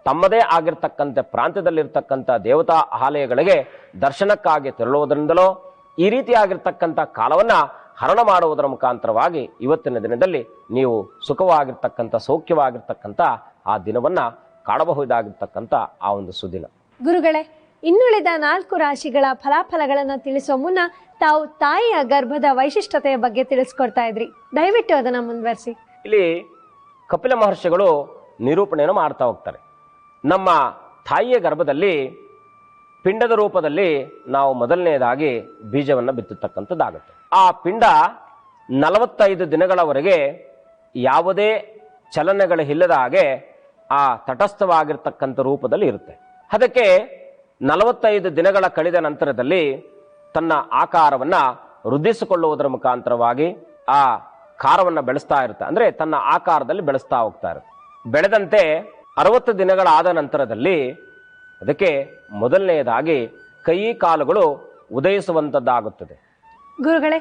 ತಮ್ಮದೇ ಆಗಿರ್ತಕ್ಕಂಥ ಪ್ರಾಂತ್ಯದಲ್ಲಿರ್ತಕ್ಕಂಥ ದೇವತಾ ಆಲಯಗಳಿಗೆ ದರ್ಶನಕ್ಕಾಗಿ ತೆರಳುವುದರಿಂದಲೋ ಈ ರೀತಿಯಾಗಿರ್ತಕ್ಕಂಥ ಕಾಲವನ್ನ ಹರಣ ಮಾಡುವುದರ ಮುಖಾಂತರವಾಗಿ ಇವತ್ತಿನ ದಿನದಲ್ಲಿ ನೀವು ಸುಖವಾಗಿರ್ತಕ್ಕಂಥ ಸೌಖ್ಯವಾಗಿರ್ತಕ್ಕಂಥ ಆ ದಿನವನ್ನ ಕಾಣಬಹುದಾಗಿರ್ತಕ್ಕಂಥ ಆ ಒಂದು ಸುದಿನ. ಗುರುಗಳೇ, ಇನ್ನುಳಿದ 4 ರಾಶಿಗಳ ಫಲಾಫಲಗಳನ್ನು ತಿಳಿಸುವ ಮುನ್ನ ತಾವು ತಾಯಿಯ ಗರ್ಭದ ವೈಶಿಷ್ಟ್ಯತೆಯ ಬಗ್ಗೆ ತಿಳಿಸ್ಕೊಡ್ತಾ ಇದ್ರಿ, ದಯವಿಟ್ಟು ಅದನ್ನ ಮುಂದುವರಿಸಿ. ಇಲ್ಲಿ ಕಪಿಲ ಮಹರ್ಷಿಗಳು ನಿರೂಪಣೆಯನ್ನು ಮಾಡ್ತಾ ಹೋಗ್ತಾರೆ. ನಮ್ಮ ತಾಯಿಯ ಗರ್ಭದಲ್ಲಿ ಪಿಂಡದ ರೂಪದಲ್ಲಿ ನಾವು ಮೊದಲನೆಯದಾಗಿ ಬೀಜವನ್ನು ಬಿತ್ತತಕ್ಕಂಥದ್ದಾಗುತ್ತೆ. ಆ ಪಿಂಡ 45 ದಿನಗಳವರೆಗೆ ಯಾವುದೇ ಚಲನೆಗಳಿಲ್ಲದ ಹಾಗೆ ಆ ತಟಸ್ಥವಾಗಿರ್ತಕ್ಕಂಥ ರೂಪದಲ್ಲಿ ಇರುತ್ತೆ. ಅದಕ್ಕೆ 45 ದಿನಗಳ ಕಳೆದ ನಂತರದಲ್ಲಿ ತನ್ನ ಆಕಾರವನ್ನ ವೃದ್ಧಿಸಿಕೊಳ್ಳುವುದರ ಮುಖಾಂತರವಾಗಿ ಆ ಕಾರವನ್ನು ಬೆಳೆಸ್ತಾ ಇರುತ್ತೆ. ಅಂದ್ರೆ ತನ್ನ ಆಕಾರದಲ್ಲಿ ಬೆಳೆಸ್ತಾ ಹೋಗ್ತಾ ಇರುತ್ತೆ. ಬೆಳೆದಂತೆ 60 ದಿನಗಳಾದ ನಂತರದಲ್ಲಿ ಅದಕ್ಕೆ ಮೊದಲನೆಯದಾಗಿ ಕೈ ಕಾಲುಗಳು ಉದಯಿಸುವಂಥದ್ದಾಗುತ್ತದೆ. ಗುರುಗಳೇ,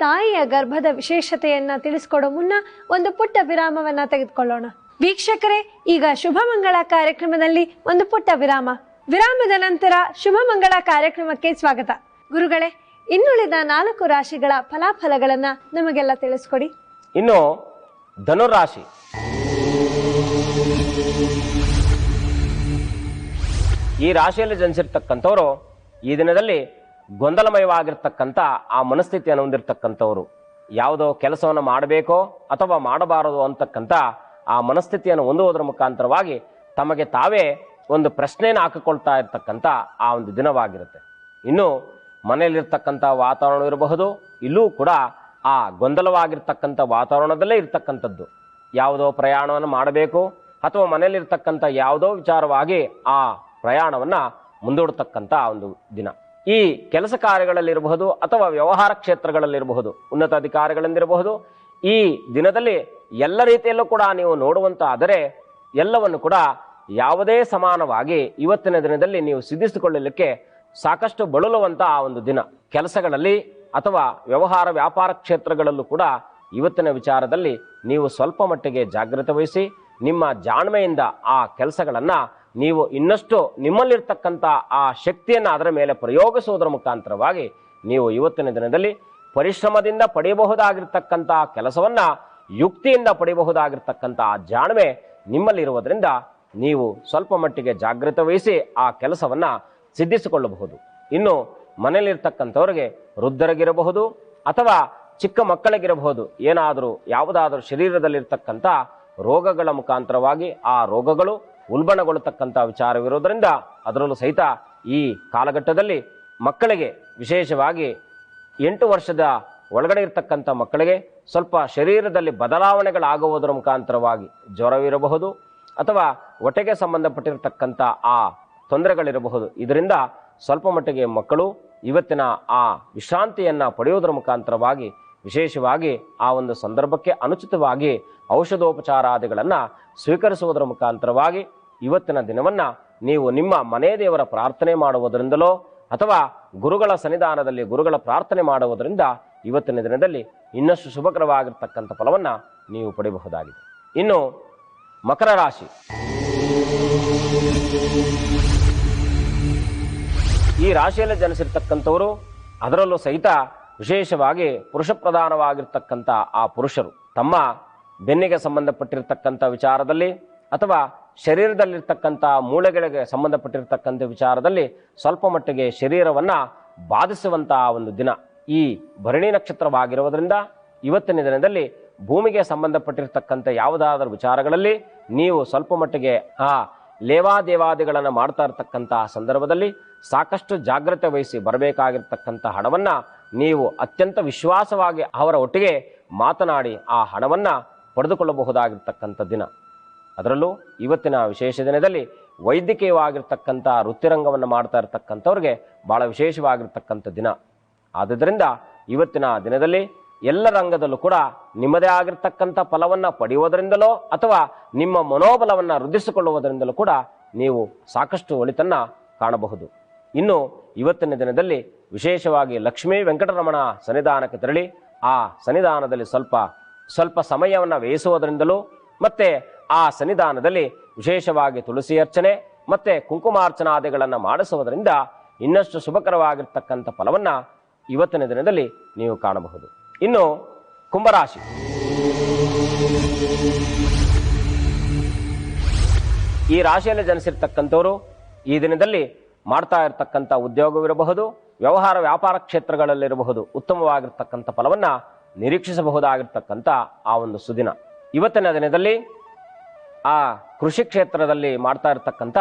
ತಾಯಿಯ ಗರ್ಭದ ವಿಶೇಷತೆಯನ್ನ ತಿಳಿಸ್ಕೊಡೋ ಮುನ್ನ ಒಂದು ಪುಟ್ಟ ವಿರಾಮವನ್ನ ತೆಗೆದುಕೊಳ್ಳೋಣ. ವೀಕ್ಷಕರೇ, ಈಗ ಶುಭ ಮಂಗಳ ಕಾರ್ಯಕ್ರಮದಲ್ಲಿ ಒಂದು ಪುಟ್ಟ ವಿರಾಮದ ನಂತರ ಶುಭ ಮಂಗಳ ಕಾರ್ಯಕ್ರಮಕ್ಕೆ ಸ್ವಾಗತ. ಗುರುಗಳೇ, ಇನ್ನುಳಿದ 4 ರಾಶಿಗಳ ಫಲಾಫಲಗಳನ್ನ ನಮಗೆಲ್ಲ ತಿಳಿಸ್ಕೊಡಿ. ಇನ್ನು ಧನುರಾಶಿ, ಈ ರಾಶಿಯಲ್ಲಿ ಜನಿಸಿರ್ತಕ್ಕಂಥವರು ಈ ದಿನದಲ್ಲಿ ಗೊಂದಲಮಯವಾಗಿರ್ತಕ್ಕಂಥ ಆ ಮನಸ್ಥಿತಿಯನ್ನು ಹೊಂದಿರತಕ್ಕಂಥವ್ರು. ಯಾವುದೋ ಕೆಲಸವನ್ನು ಮಾಡಬೇಕೋ ಅಥವಾ ಮಾಡಬಾರದು ಅಂತಕ್ಕಂಥ ಆ ಮನಸ್ಥಿತಿಯನ್ನು ಹೊಂದುವುದರ ಮುಖಾಂತರವಾಗಿ ತಮಗೆ ತಾವೇ ಒಂದು ಪ್ರಶ್ನೆಯನ್ನು ಹಾಕಿಕೊಳ್ತಾ ಇರ್ತಕ್ಕಂಥ ಆ ಒಂದು ದಿನವಾಗಿರುತ್ತೆ. ಇನ್ನು ಮನೆಯಲ್ಲಿರ್ತಕ್ಕಂಥ ವಾತಾವರಣ ಇರಬಹುದು, ಇಲ್ಲೂ ಕೂಡ ಆ ಗೊಂದಲವಾಗಿರ್ತಕ್ಕಂಥ ವಾತಾವರಣದಲ್ಲೇ ಇರ್ತಕ್ಕಂಥದ್ದು. ಯಾವುದೋ ಪ್ರಯಾಣವನ್ನು ಮಾಡಬೇಕು ಅಥವಾ ಮನೆಯಲ್ಲಿರ್ತಕ್ಕಂಥ ಯಾವುದೋ ವಿಚಾರವಾಗಿ ಆ ಪ್ರಯಾಣವನ್ನು ಮುಂದೂಡತಕ್ಕಂಥ ಒಂದು ದಿನ. ಈ ಕೆಲಸ ಕಾರ್ಯಗಳಲ್ಲಿರಬಹುದು ಅಥವಾ ವ್ಯವಹಾರ ಕ್ಷೇತ್ರಗಳಲ್ಲಿರಬಹುದು, ಉನ್ನತ ಅಧಿಕಾರಿಗಳಿಂದಿರಬಹುದು, ಈ ದಿನದಲ್ಲಿ ಎಲ್ಲ ರೀತಿಯಲ್ಲೂ ಕೂಡ ನೀವು ನೋಡುವಂತ ಆದರೆ ಎಲ್ಲವನ್ನು ಕೂಡ ಯಾವುದೇ ಸಮಾನವಾಗಿ ಇವತ್ತಿನ ದಿನದಲ್ಲಿ ನೀವು ಸಿದ್ಧಿಸಿಕೊಳ್ಳಲಿಕ್ಕೆ ಸಾಕಷ್ಟು ಬಳಲುವಂತ ಆ ಒಂದು ದಿನ. ಕೆಲಸಗಳಲ್ಲಿ ಅಥವಾ ವ್ಯವಹಾರ ವ್ಯಾಪಾರ ಕ್ಷೇತ್ರಗಳಲ್ಲೂ ಕೂಡ ಇವತ್ತಿನ ವಿಚಾರದಲ್ಲಿ ನೀವು ಸ್ವಲ್ಪ ಮಟ್ಟಿಗೆ ಜಾಗೃತೆ ವಹಿಸಿ ನಿಮ್ಮ ಜಾಣ್ಮೆಯಿಂದ ಆ ಕೆಲಸಗಳನ್ನ ನೀವು ಇನ್ನಷ್ಟು ನಿಮ್ಮಲ್ಲಿರ್ತಕ್ಕಂಥ ಆ ಶಕ್ತಿಯನ್ನು ಅದರ ಮೇಲೆ ಪ್ರಯೋಗಿಸುವುದರ ಮುಖಾಂತರವಾಗಿ ನೀವು ಇವತ್ತಿನ ದಿನದಲ್ಲಿ ಪರಿಶ್ರಮದಿಂದ ಪಡೆಯಬಹುದಾಗಿರ್ತಕ್ಕಂಥ ಕೆಲಸವನ್ನ ಯುಕ್ತಿಯಿಂದ ಪಡೆಯಬಹುದಾಗಿರ್ತಕ್ಕಂಥ ಆ ಜಾಣ್ಮೆ ನಿಮ್ಮಲ್ಲಿರುವುದರಿಂದ ನೀವು ಸ್ವಲ್ಪ ಮಟ್ಟಿಗೆ ಜಾಗೃತೆ ವಹಿಸಿ ಆ ಕೆಲಸವನ್ನ ಸಿದ್ಧಿಸಿಕೊಳ್ಳಬಹುದು. ಇನ್ನು ಮನೆಯಲ್ಲಿರ್ತಕ್ಕಂಥವ್ರಿಗೆ ವೃದ್ಧರಿಗಿರಬಹುದು ಅಥವಾ ಚಿಕ್ಕ ಮಕ್ಕಳಿಗಿರಬಹುದು, ಏನಾದರೂ ಯಾವುದಾದ್ರೂ ಶರೀರದಲ್ಲಿರ್ತಕ್ಕಂಥ ರೋಗಗಳ ಮುಖಾಂತರವಾಗಿ ಆ ರೋಗಗಳು ಉಲ್ಬಣಗೊಳ್ಳತಕ್ಕಂಥ ವಿಚಾರವಿರೋದ್ರಿಂದ ಅದರಲ್ಲೂ ಸಹಿತ ಈ ಕಾಲಘಟ್ಟದಲ್ಲಿ ಮಕ್ಕಳಿಗೆ, ವಿಶೇಷವಾಗಿ 8 ವರ್ಷದ ಒಳಗಡೆ ಇರ್ತಕ್ಕಂಥ ಮಕ್ಕಳಿಗೆ ಸ್ವಲ್ಪ ಶರೀರದಲ್ಲಿ ಬದಲಾವಣೆಗಳಾಗುವುದರ ಮುಖಾಂತರವಾಗಿ ಜ್ವರವಿರಬಹುದು ಅಥವಾ ಹೊಟ್ಟೆಗೆ ಸಂಬಂಧಪಟ್ಟಿರತಕ್ಕಂಥ ಆ ತೊಂದರೆಗಳಿರಬಹುದು. ಇದರಿಂದ ಸ್ವಲ್ಪ ಮಟ್ಟಿಗೆ ಮಕ್ಕಳು ಇವತ್ತಿನ ಆ ವಿಶ್ರಾಂತಿಯನ್ನ ಪಡೆಯುವುದರ ಮುಖಾಂತರವಾಗಿ ವಿಶೇಷವಾಗಿ ಆ ಒಂದು ಸಂದರ್ಭಕ್ಕೆ ಅನುಚಿತವಾಗಿ ಔಷಧೋಪಚಾರಾದಿಗಳನ್ನು ಸ್ವೀಕರಿಸುವುದರ ಮುಖಾಂತರವಾಗಿ ಇವತ್ತಿನ ದಿನವನ್ನ ನೀವು ನಿಮ್ಮ ಮನೆ ದೇವರ ಪ್ರಾರ್ಥನೆ ಮಾಡುವುದರಿಂದಲೋ ಅಥವಾ ಗುರುಗಳ ಸನ್ನಿಧಾನದಲ್ಲಿ ಗುರುಗಳ ಪ್ರಾರ್ಥನೆ ಮಾಡುವುದರಿಂದ ಇವತ್ತಿನ ದಿನದಲ್ಲಿ ಇನ್ನಷ್ಟು ಶುಭಕರವಾಗಿರ್ತಕ್ಕಂಥ ಫಲವನ್ನ ನೀವು ಪಡೆಯಬಹುದಾಗಿದೆ. ಇನ್ನು ಮಕರ ರಾಶಿ, ಈ ರಾಶಿಯಲ್ಲಿ ಜನಿಸಿರ್ತಕ್ಕಂಥವರು ಅದರಲ್ಲೂ ಸಹಿತ ವಿಶೇಷವಾಗಿ ಪುರುಷ ಪ್ರಧಾನವಾಗಿರ್ತಕ್ಕಂಥ ಆ ಪುರುಷರು ತಮ್ಮ ಬೆನ್ನಿಗೆ ಸಂಬಂಧಪಟ್ಟಿರ್ತಕ್ಕಂಥ ವಿಚಾರದಲ್ಲಿ ಅಥವಾ ಶರೀರದಲ್ಲಿರ್ತಕ್ಕಂಥ ಮೂಳೆಗಳಿಗೆ ಸಂಬಂಧಪಟ್ಟಿರ್ತಕ್ಕಂಥ ವಿಚಾರದಲ್ಲಿ ಸ್ವಲ್ಪ ಮಟ್ಟಿಗೆ ಶರೀರವನ್ನ ಬಾಧಿಸುವಂತಹ ಒಂದು ದಿನ. ಈ ಭರಣಿ ನಕ್ಷತ್ರವಾಗಿರುವುದರಿಂದ ಇವತ್ತಿನ ದಿನದಲ್ಲಿ ಭೂಮಿಗೆ ಸಂಬಂಧಪಟ್ಟಿರ್ತಕ್ಕಂಥ ಯಾವುದಾದರೂ ವಿಚಾರಗಳಲ್ಲಿ ನೀವು ಸ್ವಲ್ಪ ಮಟ್ಟಿಗೆ ಆ ಲೇವಾದೇವಾದಿಗಳನ್ನು ಮಾಡ್ತಾ ಇರತಕ್ಕಂತಹ ಸಂದರ್ಭದಲ್ಲಿ ಸಾಕಷ್ಟು ಜಾಗ್ರತೆ ವಹಿಸಿ ಬರಬೇಕಾಗಿರ್ತಕ್ಕಂಥ ಹಣವನ್ನ ನೀವು ಅತ್ಯಂತ ವಿಶ್ವಾಸವಾಗಿ ಅವರ ಒಟ್ಟಿಗೆ ಮಾತನಾಡಿ ಆ ಹಣವನ್ನ ಪಡೆದುಕೊಳ್ಳಬಹುದಾಗಿರ್ತಕ್ಕಂಥ ದಿನ. ಅದರಲ್ಲೂ ಇವತ್ತಿನ ವಿಶೇಷ ದಿನದಲ್ಲಿ ವೈದ್ಯಕೀಯವಾಗಿರ್ತಕ್ಕಂಥ ವೃತ್ತಿರಂಗವನ್ನು ಮಾಡ್ತಾ ಇರತಕ್ಕಂಥವ್ರಿಗೆ ಬಹಳ ವಿಶೇಷವಾಗಿರ್ತಕ್ಕಂಥ ದಿನ. ಆದುದರಿಂದ ಇವತ್ತಿನ ದಿನದಲ್ಲಿ ಎಲ್ಲ ರಂಗದಲ್ಲೂ ಕೂಡ ನಿಮ್ಮದೇ ಆಗಿರ್ತಕ್ಕಂಥ ಫಲವನ್ನ ಪಡೆಯುವುದರಿಂದಲೋ ಅಥವಾ ನಿಮ್ಮ ಮನೋಬಲವನ್ನ ವೃದ್ಧಿಸಿಕೊಳ್ಳುವುದರಿಂದಲೂ ಕೂಡ ನೀವು ಸಾಕಷ್ಟು ಒಳಿತನ್ನ ಕಾಣಬಹುದು. ಇನ್ನು ಇವತ್ತಿನ ದಿನದಲ್ಲಿ ವಿಶೇಷವಾಗಿ ಲಕ್ಷ್ಮೀ ವೆಂಕಟರಮಣ ಸನ್ನಿಧಾನಕ್ಕೆ ತೆರಳಿ ಆ ಸನ್ನಿಧಾನದಲ್ಲಿ ಸ್ವಲ್ಪ ಸಮಯವನ್ನು ವ್ಯಯಿಸುವುದರಿಂದಲೂ ಮತ್ತೆ ಆ ಸನ್ನಿಧಾನದಲ್ಲಿ ವಿಶೇಷವಾಗಿ ತುಳಸಿ ಅರ್ಚನೆ ಮತ್ತೆ ಕುಂಕುಮಾರ್ಚನಾದಿಗಳನ್ನು ಮಾಡಿಸುವುದರಿಂದ ಇನ್ನಷ್ಟು ಶುಭಕರವಾಗಿರ್ತಕ್ಕಂಥ ಫಲವನ್ನ ಇವತ್ತಿನ ದಿನದಲ್ಲಿ ನೀವು ಕಾಣಬಹುದು. ಇನ್ನು ಕುಂಭರಾಶಿ, ಈ ರಾಶಿಯಲ್ಲಿ ಜನಿಸಿರ್ತಕ್ಕಂಥವರು ಈ ದಿನದಲ್ಲಿ ಮಾಡ್ತಾ ಇರತಕ್ಕಂಥ ಉದ್ಯೋಗವಿರಬಹುದು, ವ್ಯವಹಾರ ವ್ಯಾಪಾರ ಕ್ಷೇತ್ರಗಳಲ್ಲಿರಬಹುದು, ಉತ್ತಮವಾಗಿರ್ತಕ್ಕಂಥ ಫಲವನ್ನ ನಿರೀಕ್ಷಿಸಬಹುದಾಗಿರ್ತಕ್ಕಂಥ ಆ ಒಂದು ಸುದಿನ. ಇವತ್ತಿನ ದಿನದಲ್ಲಿ ಆ ಕೃಷಿ ಕ್ಷೇತ್ರದಲ್ಲಿ ಮಾಡ್ತಾ ಇರತಕ್ಕಂಥ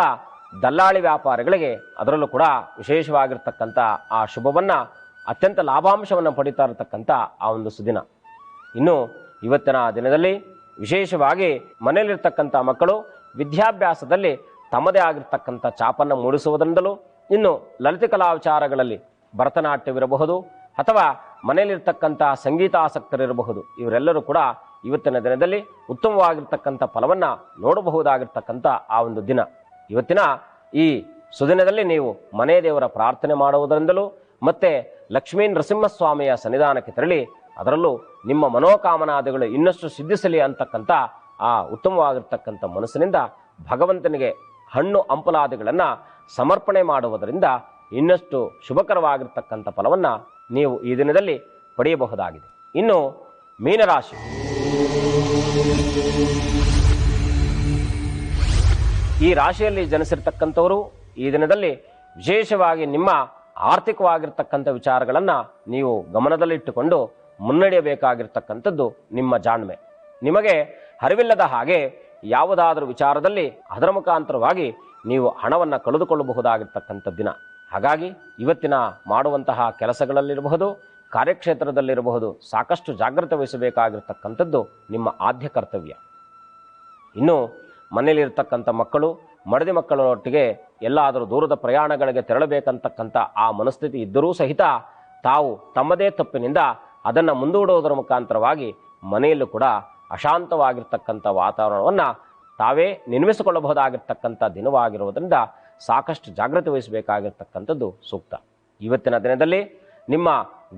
ದಲ್ಲಾಳಿ ವ್ಯಾಪಾರಿಗಳಿಗೆ ಅದರಲ್ಲೂ ಕೂಡ ವಿಶೇಷವಾಗಿರ್ತಕ್ಕಂಥ ಆ ಶುಭವನ್ನ ಅತ್ಯಂತ ಲಾಭಾಂಶವನ್ನು ಪಡಿತಾ ಇರತಕ್ಕಂಥ ಆ ಒಂದು ಸುದಿನ. ಇನ್ನು ಇವತ್ತಿನ ದಿನದಲ್ಲಿ ವಿಶೇಷವಾಗಿ ಮನೆಯಲ್ಲಿರ್ತಕ್ಕಂಥ ಮಕ್ಕಳು ವಿದ್ಯಾಭ್ಯಾಸದಲ್ಲಿ ತಮ್ಮದೇ ಆಗಿರ್ತಕ್ಕಂಥ ಛಾಪನ್ನು ಮೂಡಿಸುವುದರಿಂದಲೂ, ಇನ್ನು ಲಲಿತ ಕಲಾ ವಿಚಾರಗಳಲ್ಲಿ ಭರತನಾಟ್ಯವಿರಬಹುದು ಅಥವಾ ಮನೆಯಲ್ಲಿರ್ತಕ್ಕಂಥ ಸಂಗೀತಾಸಕ್ತರಿರಬಹುದು, ಇವರೆಲ್ಲರೂ ಕೂಡ ಇವತ್ತಿನ ದಿನದಲ್ಲಿ ಉತ್ತಮವಾಗಿರ್ತಕ್ಕಂಥ ಫಲವನ್ನ ನೋಡಬಹುದಾಗಿರ್ತಕ್ಕಂಥ ಆ ಒಂದು ದಿನ. ಇವತ್ತಿನ ಈ ಸುದಿನದಲ್ಲಿ ನೀವು ಮನೆ ದೇವರ ಪ್ರಾರ್ಥನೆ ಮಾಡುವುದರಿಂದಲೂ ಮತ್ತೆ ಲಕ್ಷ್ಮೀ ನರಸಿಂಹಸ್ವಾಮಿಯ ಸನ್ನಿಧಾನಕ್ಕೆ ತೆರಳಿ ಅದರಲ್ಲೂ ನಿಮ್ಮ ಮನೋಕಾಮನಾದಿಗಳು ಇನ್ನಷ್ಟು ಸಿದ್ಧಿಸಲಿ ಅಂತಕ್ಕಂಥ ಆ ಉತ್ತಮವಾಗಿರ್ತಕ್ಕಂಥ ಮನಸ್ಸಿನಿಂದ ಭಗವಂತನಿಗೆ ಹಣ್ಣು ಹಂಪಲಾದಿಗಳನ್ನು ಸಮರ್ಪಣೆ ಮಾಡುವುದರಿಂದ ಇನ್ನಷ್ಟು ಶುಭಕರವಾಗಿರ್ತಕ್ಕಂಥ ಫಲವನ್ನ ನೀವು ಈ ದಿನದಲ್ಲಿ ಪಡೆಯಬಹುದಾಗಿದೆ. ಇನ್ನು ಮೀನರಾಶಿ, ಈ ರಾಶಿಯಲ್ಲಿ ಜನಿಸಿರ್ತಕ್ಕಂಥವರು ಈ ದಿನದಲ್ಲಿ ವಿಶೇಷವಾಗಿ ನಿಮ್ಮ ಆರ್ಥಿಕವಾಗಿರ್ತಕ್ಕಂಥ ವಿಚಾರಗಳನ್ನು ನೀವು ಗಮನದಲ್ಲಿಟ್ಟುಕೊಂಡು ಮುನ್ನಡೆಯಬೇಕಾಗಿರ್ತಕ್ಕಂಥದ್ದು ನಿಮ್ಮ ಜಾಣ್ಮೆ. ನಿಮಗೆ ಅರಿವಿಲ್ಲದ ಹಾಗೆ ಯಾವುದಾದರೂ ವಿಚಾರದಲ್ಲಿ ಅದರ ಮುಖಾಂತರವಾಗಿ ನೀವು ಹಣವನ್ನು ಕಳೆದುಕೊಳ್ಳಬಹುದಾಗಿರ್ತಕ್ಕಂಥ ದಿನ. ಹಾಗಾಗಿ ಇವತ್ತಿನ ಮಾಡುವಂತಹ ಕೆಲಸಗಳಲ್ಲಿರಬಹುದು, ಕಾರ್ಯಕ್ಷೇತ್ರದಲ್ಲಿರಬಹುದು, ಸಾಕಷ್ಟು ಜಾಗ್ರತೆ ವಹಿಸಬೇಕಾಗಿರ್ತಕ್ಕಂಥದ್ದು ನಿಮ್ಮ ಆದ್ಯ ಕರ್ತವ್ಯ. ಇನ್ನು ಮನೆಯಲ್ಲಿರ್ತಕ್ಕಂಥ ಮಕ್ಕಳು, ಮಡದಿ ಮಕ್ಕಳೊಟ್ಟಿಗೆ ಎಲ್ಲಾದರೂ ದೂರದ ಪ್ರಯಾಣಗಳಿಗೆ ತೆರಳಬೇಕಂತಕ್ಕಂಥ ಆ ಮನಸ್ಥಿತಿ ಇದ್ದರೂ ಸಹಿತ ತಾವು ತಮ್ಮದೇ ತಪ್ಪಿನಿಂದ ಅದನ್ನು ಮುಂದೂಡುವುದರ ಮುಖಾಂತರವಾಗಿ ಮನೆಯಲ್ಲೂ ಕೂಡ ಅಶಾಂತವಾಗಿರ್ತಕ್ಕಂಥ ವಾತಾವರಣವನ್ನು ತಾವೇ ನಿರ್ಮಿಸಿಕೊಳ್ಳಬಹುದಾಗಿರ್ತಕ್ಕಂಥ ದಿನವಾಗಿರುವುದರಿಂದ ಸಾಕಷ್ಟು ಜಾಗೃತಿ ವಹಿಸಬೇಕಾಗಿರ್ತಕ್ಕಂಥದ್ದು ಸೂಕ್ತ. ಇವತ್ತಿನ ದಿನದಲ್ಲಿ ನಿಮ್ಮ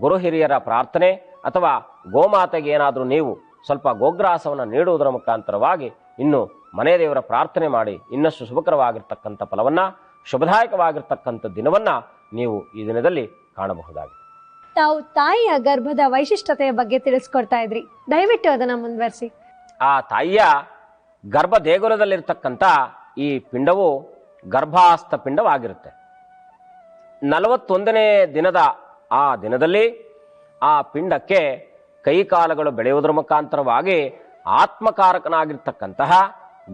ಗುರು ಹಿರಿಯರ ಪ್ರಾರ್ಥನೆ ಅಥವಾ ಗೋಮಾತೆಗೆ ಏನಾದರೂ ನೀವು ಸ್ವಲ್ಪ ಗೋಗ್ರಾಸವನ್ನು ನೀಡುವುದರ ಮುಖಾಂತರವಾಗಿ ಇನ್ನು ಮನೆ ದೇವರ ಪ್ರಾರ್ಥನೆ ಮಾಡಿ ಇನ್ನಷ್ಟು ಶುಭಕರವಾಗಿರ್ತಕ್ಕಂಥ ಫಲವನ್ನು, ಶುಭದಾಯಕವಾಗಿರ್ತಕ್ಕಂಥ ದಿನವನ್ನು ನೀವು ಈ ದಿನದಲ್ಲಿ ಕಾಣಬಹುದಾಗಿದೆ. ತಾವು ತಾಯಿಯ ಗರ್ಭದ ವೈಶಿಷ್ಟ್ಯತೆಯ ಬಗ್ಗೆ ತಿಳಿಸ್ಕೊಡ್ತಾ ಇದ್ರಿ, ದಯವಿಟ್ಟು ಅದನ್ನ ಮುಂದುವರಿಸಿ. ಆ ತಾಯಿಯ ಗರ್ಭ ದೇಗುಲದಲ್ಲಿರ್ತಕ್ಕಂಥ ಈ ಪಿಂಡವು ಗರ್ಭಾಸ್ಥ ಪಿಂಡವಾಗಿರುತ್ತೆ. 41ನೇ ದಿನದ ಆ ದಿನದಲ್ಲಿ ಆ ಪಿಂಡಕ್ಕೆ ಕೈಕಾಲಗಳು ಬೆಳೆಯುವುದರ ಮುಖಾಂತರವಾಗಿ ಆತ್ಮಕಾರಕನಾಗಿರ್ತಕ್ಕಂತಹ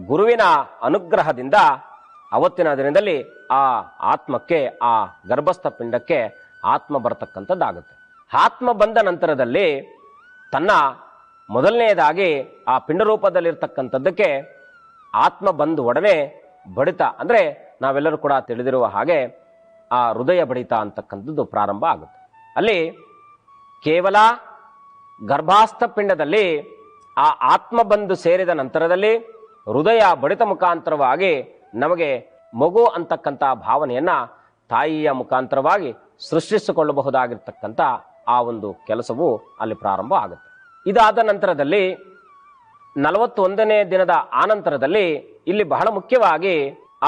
ಗುರುವಿನ ಅನುಗ್ರಹದಿಂದ ಅವತ್ತಿನ ದಿನದಲ್ಲಿ ಆ ಆತ್ಮಕ್ಕೆ, ಆ ಗರ್ಭಸ್ಥ ಪಿಂಡಕ್ಕೆ ಆತ್ಮ ಬರತಕ್ಕಂಥದ್ದಾಗುತ್ತೆ. ಆತ್ಮ ಬಂದ ನಂತರದಲ್ಲಿ ತನ್ನ ಮೊದಲನೆಯದಾಗಿ ಆ ಪಿಂಡ ರೂಪದಲ್ಲಿರ್ತಕ್ಕಂಥದ್ದಕ್ಕೆ ಆತ್ಮ ಬಂದು ಒಡನೆ ಬಡಿತ, ಅಂದರೆ ನಾವೆಲ್ಲರೂ ಕೂಡ ತಿಳಿದಿರುವ ಹಾಗೆ ಆ ಹೃದಯ ಬಡಿತ ಅಂತಕ್ಕಂಥದ್ದು ಪ್ರಾರಂಭ ಆಗುತ್ತೆ. ಅಲ್ಲಿ ಕೇವಲ ಗರ್ಭಾಸ್ಥ ಪಿಂಡದಲ್ಲಿ ಆ ಆತ್ಮ ಬಂದು ಸೇರಿದ ನಂತರದಲ್ಲಿ ಹೃದಯ ಬಡಿತ ಮುಖಾಂತರವಾಗಿ ನಮಗೆ ಮಗು ಅಂತಕ್ಕಂಥ ಭಾವನೆಯನ್ನ ತಾಯಿಯ ಮುಖಾಂತರವಾಗಿ ಸೃಷ್ಟಿಸಿಕೊಳ್ಳಬಹುದಾಗಿರ್ತಕ್ಕಂಥ ಆ ಒಂದು ಕೆಲಸವು ಅಲ್ಲಿ ಪ್ರಾರಂಭ ಆಗುತ್ತೆ. ಇದಾದ ನಂತರದಲ್ಲಿ 41ನೇ ದಿನದ ಆನಂತರದಲ್ಲಿ ಇಲ್ಲಿ ಬಹಳ ಮುಖ್ಯವಾಗಿ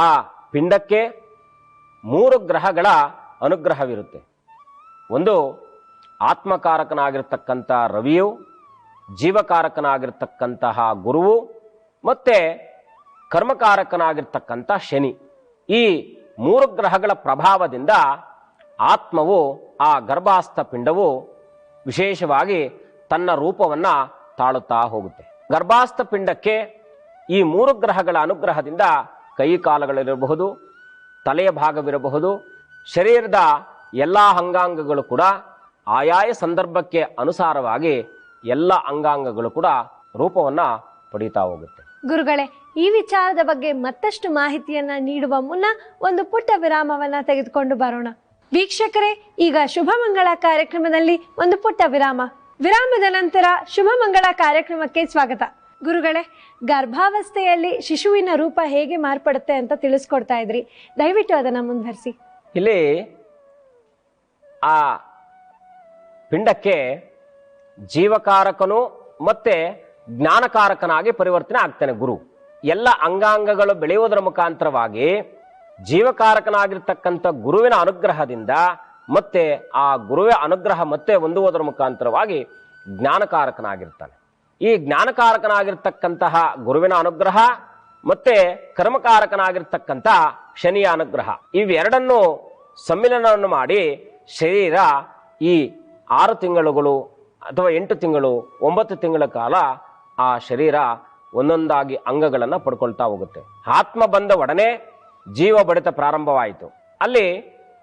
ಆ ಪಿಂಡಕ್ಕೆ 3 ಗ್ರಹಗಳ ಅನುಗ್ರಹವಿರುತ್ತೆ. ಒಂದು ಆತ್ಮಕಾರಕನಾಗಿರ್ತಕ್ಕಂಥ ರವಿಯು, ಜೀವಕಾರಕನಾಗಿರ್ತಕ್ಕಂತಹ ಗುರುವು ಮತ್ತೆ ಕರ್ಮಕಾರಕನಾಗಿರ್ತಕ್ಕಂಥ ಶನಿ. ಈ 3 ಗ್ರಹಗಳ ಪ್ರಭಾವದಿಂದ ಆತ್ಮವು, ಆ ಗರ್ಭಾಸ್ಥ ಪಿಂಡವು ವಿಶೇಷವಾಗಿ ತನ್ನ ರೂಪವನ್ನ ತಾಳುತ್ತಾ ಹೋಗುತ್ತೆ. ಗರ್ಭಾಸ್ಥ ಪಿಂಡಕ್ಕೆ ಈ 3 ಗ್ರಹಗಳ ಅನುಗ್ರಹದಿಂದ ಕೈ ಕಾಲುಗಳಿರಬಹುದು, ತಲೆಯ ಭಾಗವಿರಬಹುದು, ಶರೀರದ ಎಲ್ಲ ಅಂಗಾಂಗಗಳು ಕೂಡ ಆಯಾಯ ಸಂದರ್ಭಕ್ಕೆ ಅನುಸಾರವಾಗಿ ಎಲ್ಲ ಅಂಗಾಂಗಗಳು ಕೂಡ ರೂಪವನ್ನ ಪಡೀತಾ ಹೋಗುತ್ತೆ. ಗುರುಗಳೇ, ಈ ವಿಚಾರದ ಬಗ್ಗೆ ಮತ್ತಷ್ಟು ಮಾಹಿತಿಯನ್ನ ನೀಡುವ ಮುನ್ನ ಒಂದು ಪುಟ್ಟ ವಿರಾಮವನ್ನ ತೆಗೆದುಕೊಂಡು ಬರೋಣ. ವೀಕ್ಷಕರೇ, ಈಗ ಶುಭ ಮಂಗಳ ಕಾರ್ಯಕ್ರಮದಲ್ಲಿ ಒಂದು ಪುಟ್ಟ ವಿರಾಮ. ವಿರಾಮದ ನಂತರ ಶುಭ ಮಂಗಳ ಕಾರ್ಯಕ್ರಮಕ್ಕೆ ಸ್ವಾಗತ. ಗುರುಗಳೇ, ಗರ್ಭಾವಸ್ಥೆಯಲ್ಲಿ ಶಿಶುವಿನ ರೂಪ ಹೇಗೆ ಮಾರ್ಪಡುತ್ತೆ ಅಂತ ತಿಳಿಸ್ಕೊಡ್ತಾ ಇದ್ರಿ, ದಯವಿಟ್ಟು ಅದನ್ನ ಮುಂದುವರಿಸಿ. ಇಲ್ಲಿ ಆ ಪಿಂಡಕ್ಕೆ ಜೀವಕಾರಕನು ಮತ್ತೆ ಜ್ಞಾನಕಾರಕನಾಗಿ ಪರಿವರ್ತನೆ ಆಗ್ತಾನೆ ಗುರು. ಎಲ್ಲ ಅಂಗಾಂಗಗಳು ಬೆಳೆಯುವುದರ ಮುಖಾಂತರವಾಗಿ ಜೀವಕಾರಕನಾಗಿರ್ತಕ್ಕಂಥ ಗುರುವಿನ ಅನುಗ್ರಹದಿಂದ ಮತ್ತೆ ಆ ಗುರುವಿನ ಅನುಗ್ರಹ ಮತ್ತೆ ಹೊಂದುವುದರ ಮುಖಾಂತರವಾಗಿ ಜ್ಞಾನಕಾರಕನಾಗಿರ್ತಾನೆ. ಈ ಜ್ಞಾನಕಾರಕನಾಗಿರ್ತಕ್ಕಂತಹ ಗುರುವಿನ ಅನುಗ್ರಹ ಮತ್ತೆ ಕರ್ಮಕಾರಕನಾಗಿರ್ತಕ್ಕಂಥ ಶನಿಯ ಅನುಗ್ರಹ, ಇವೆರಡನ್ನು ಸಮ್ಮಿಲನವನ್ನು ಮಾಡಿ ಶರೀರ ಈ 6 ತಿಂಗಳುಗಳು ಅಥವಾ 8 ತಿಂಗಳು 9 ತಿಂಗಳ ಕಾಲ ಆ ಶರೀರ ಒಂದೊಂದಾಗಿ ಅಂಗಗಳನ್ನು ಪಡ್ಕೊಳ್ತಾ ಹೋಗುತ್ತೆ. ಆತ್ಮ ಬಂದ ಒಡನೆ ಜೀವ ಬಡಿತ ಪ್ರಾರಂಭವಾಯಿತು. ಅಲ್ಲಿ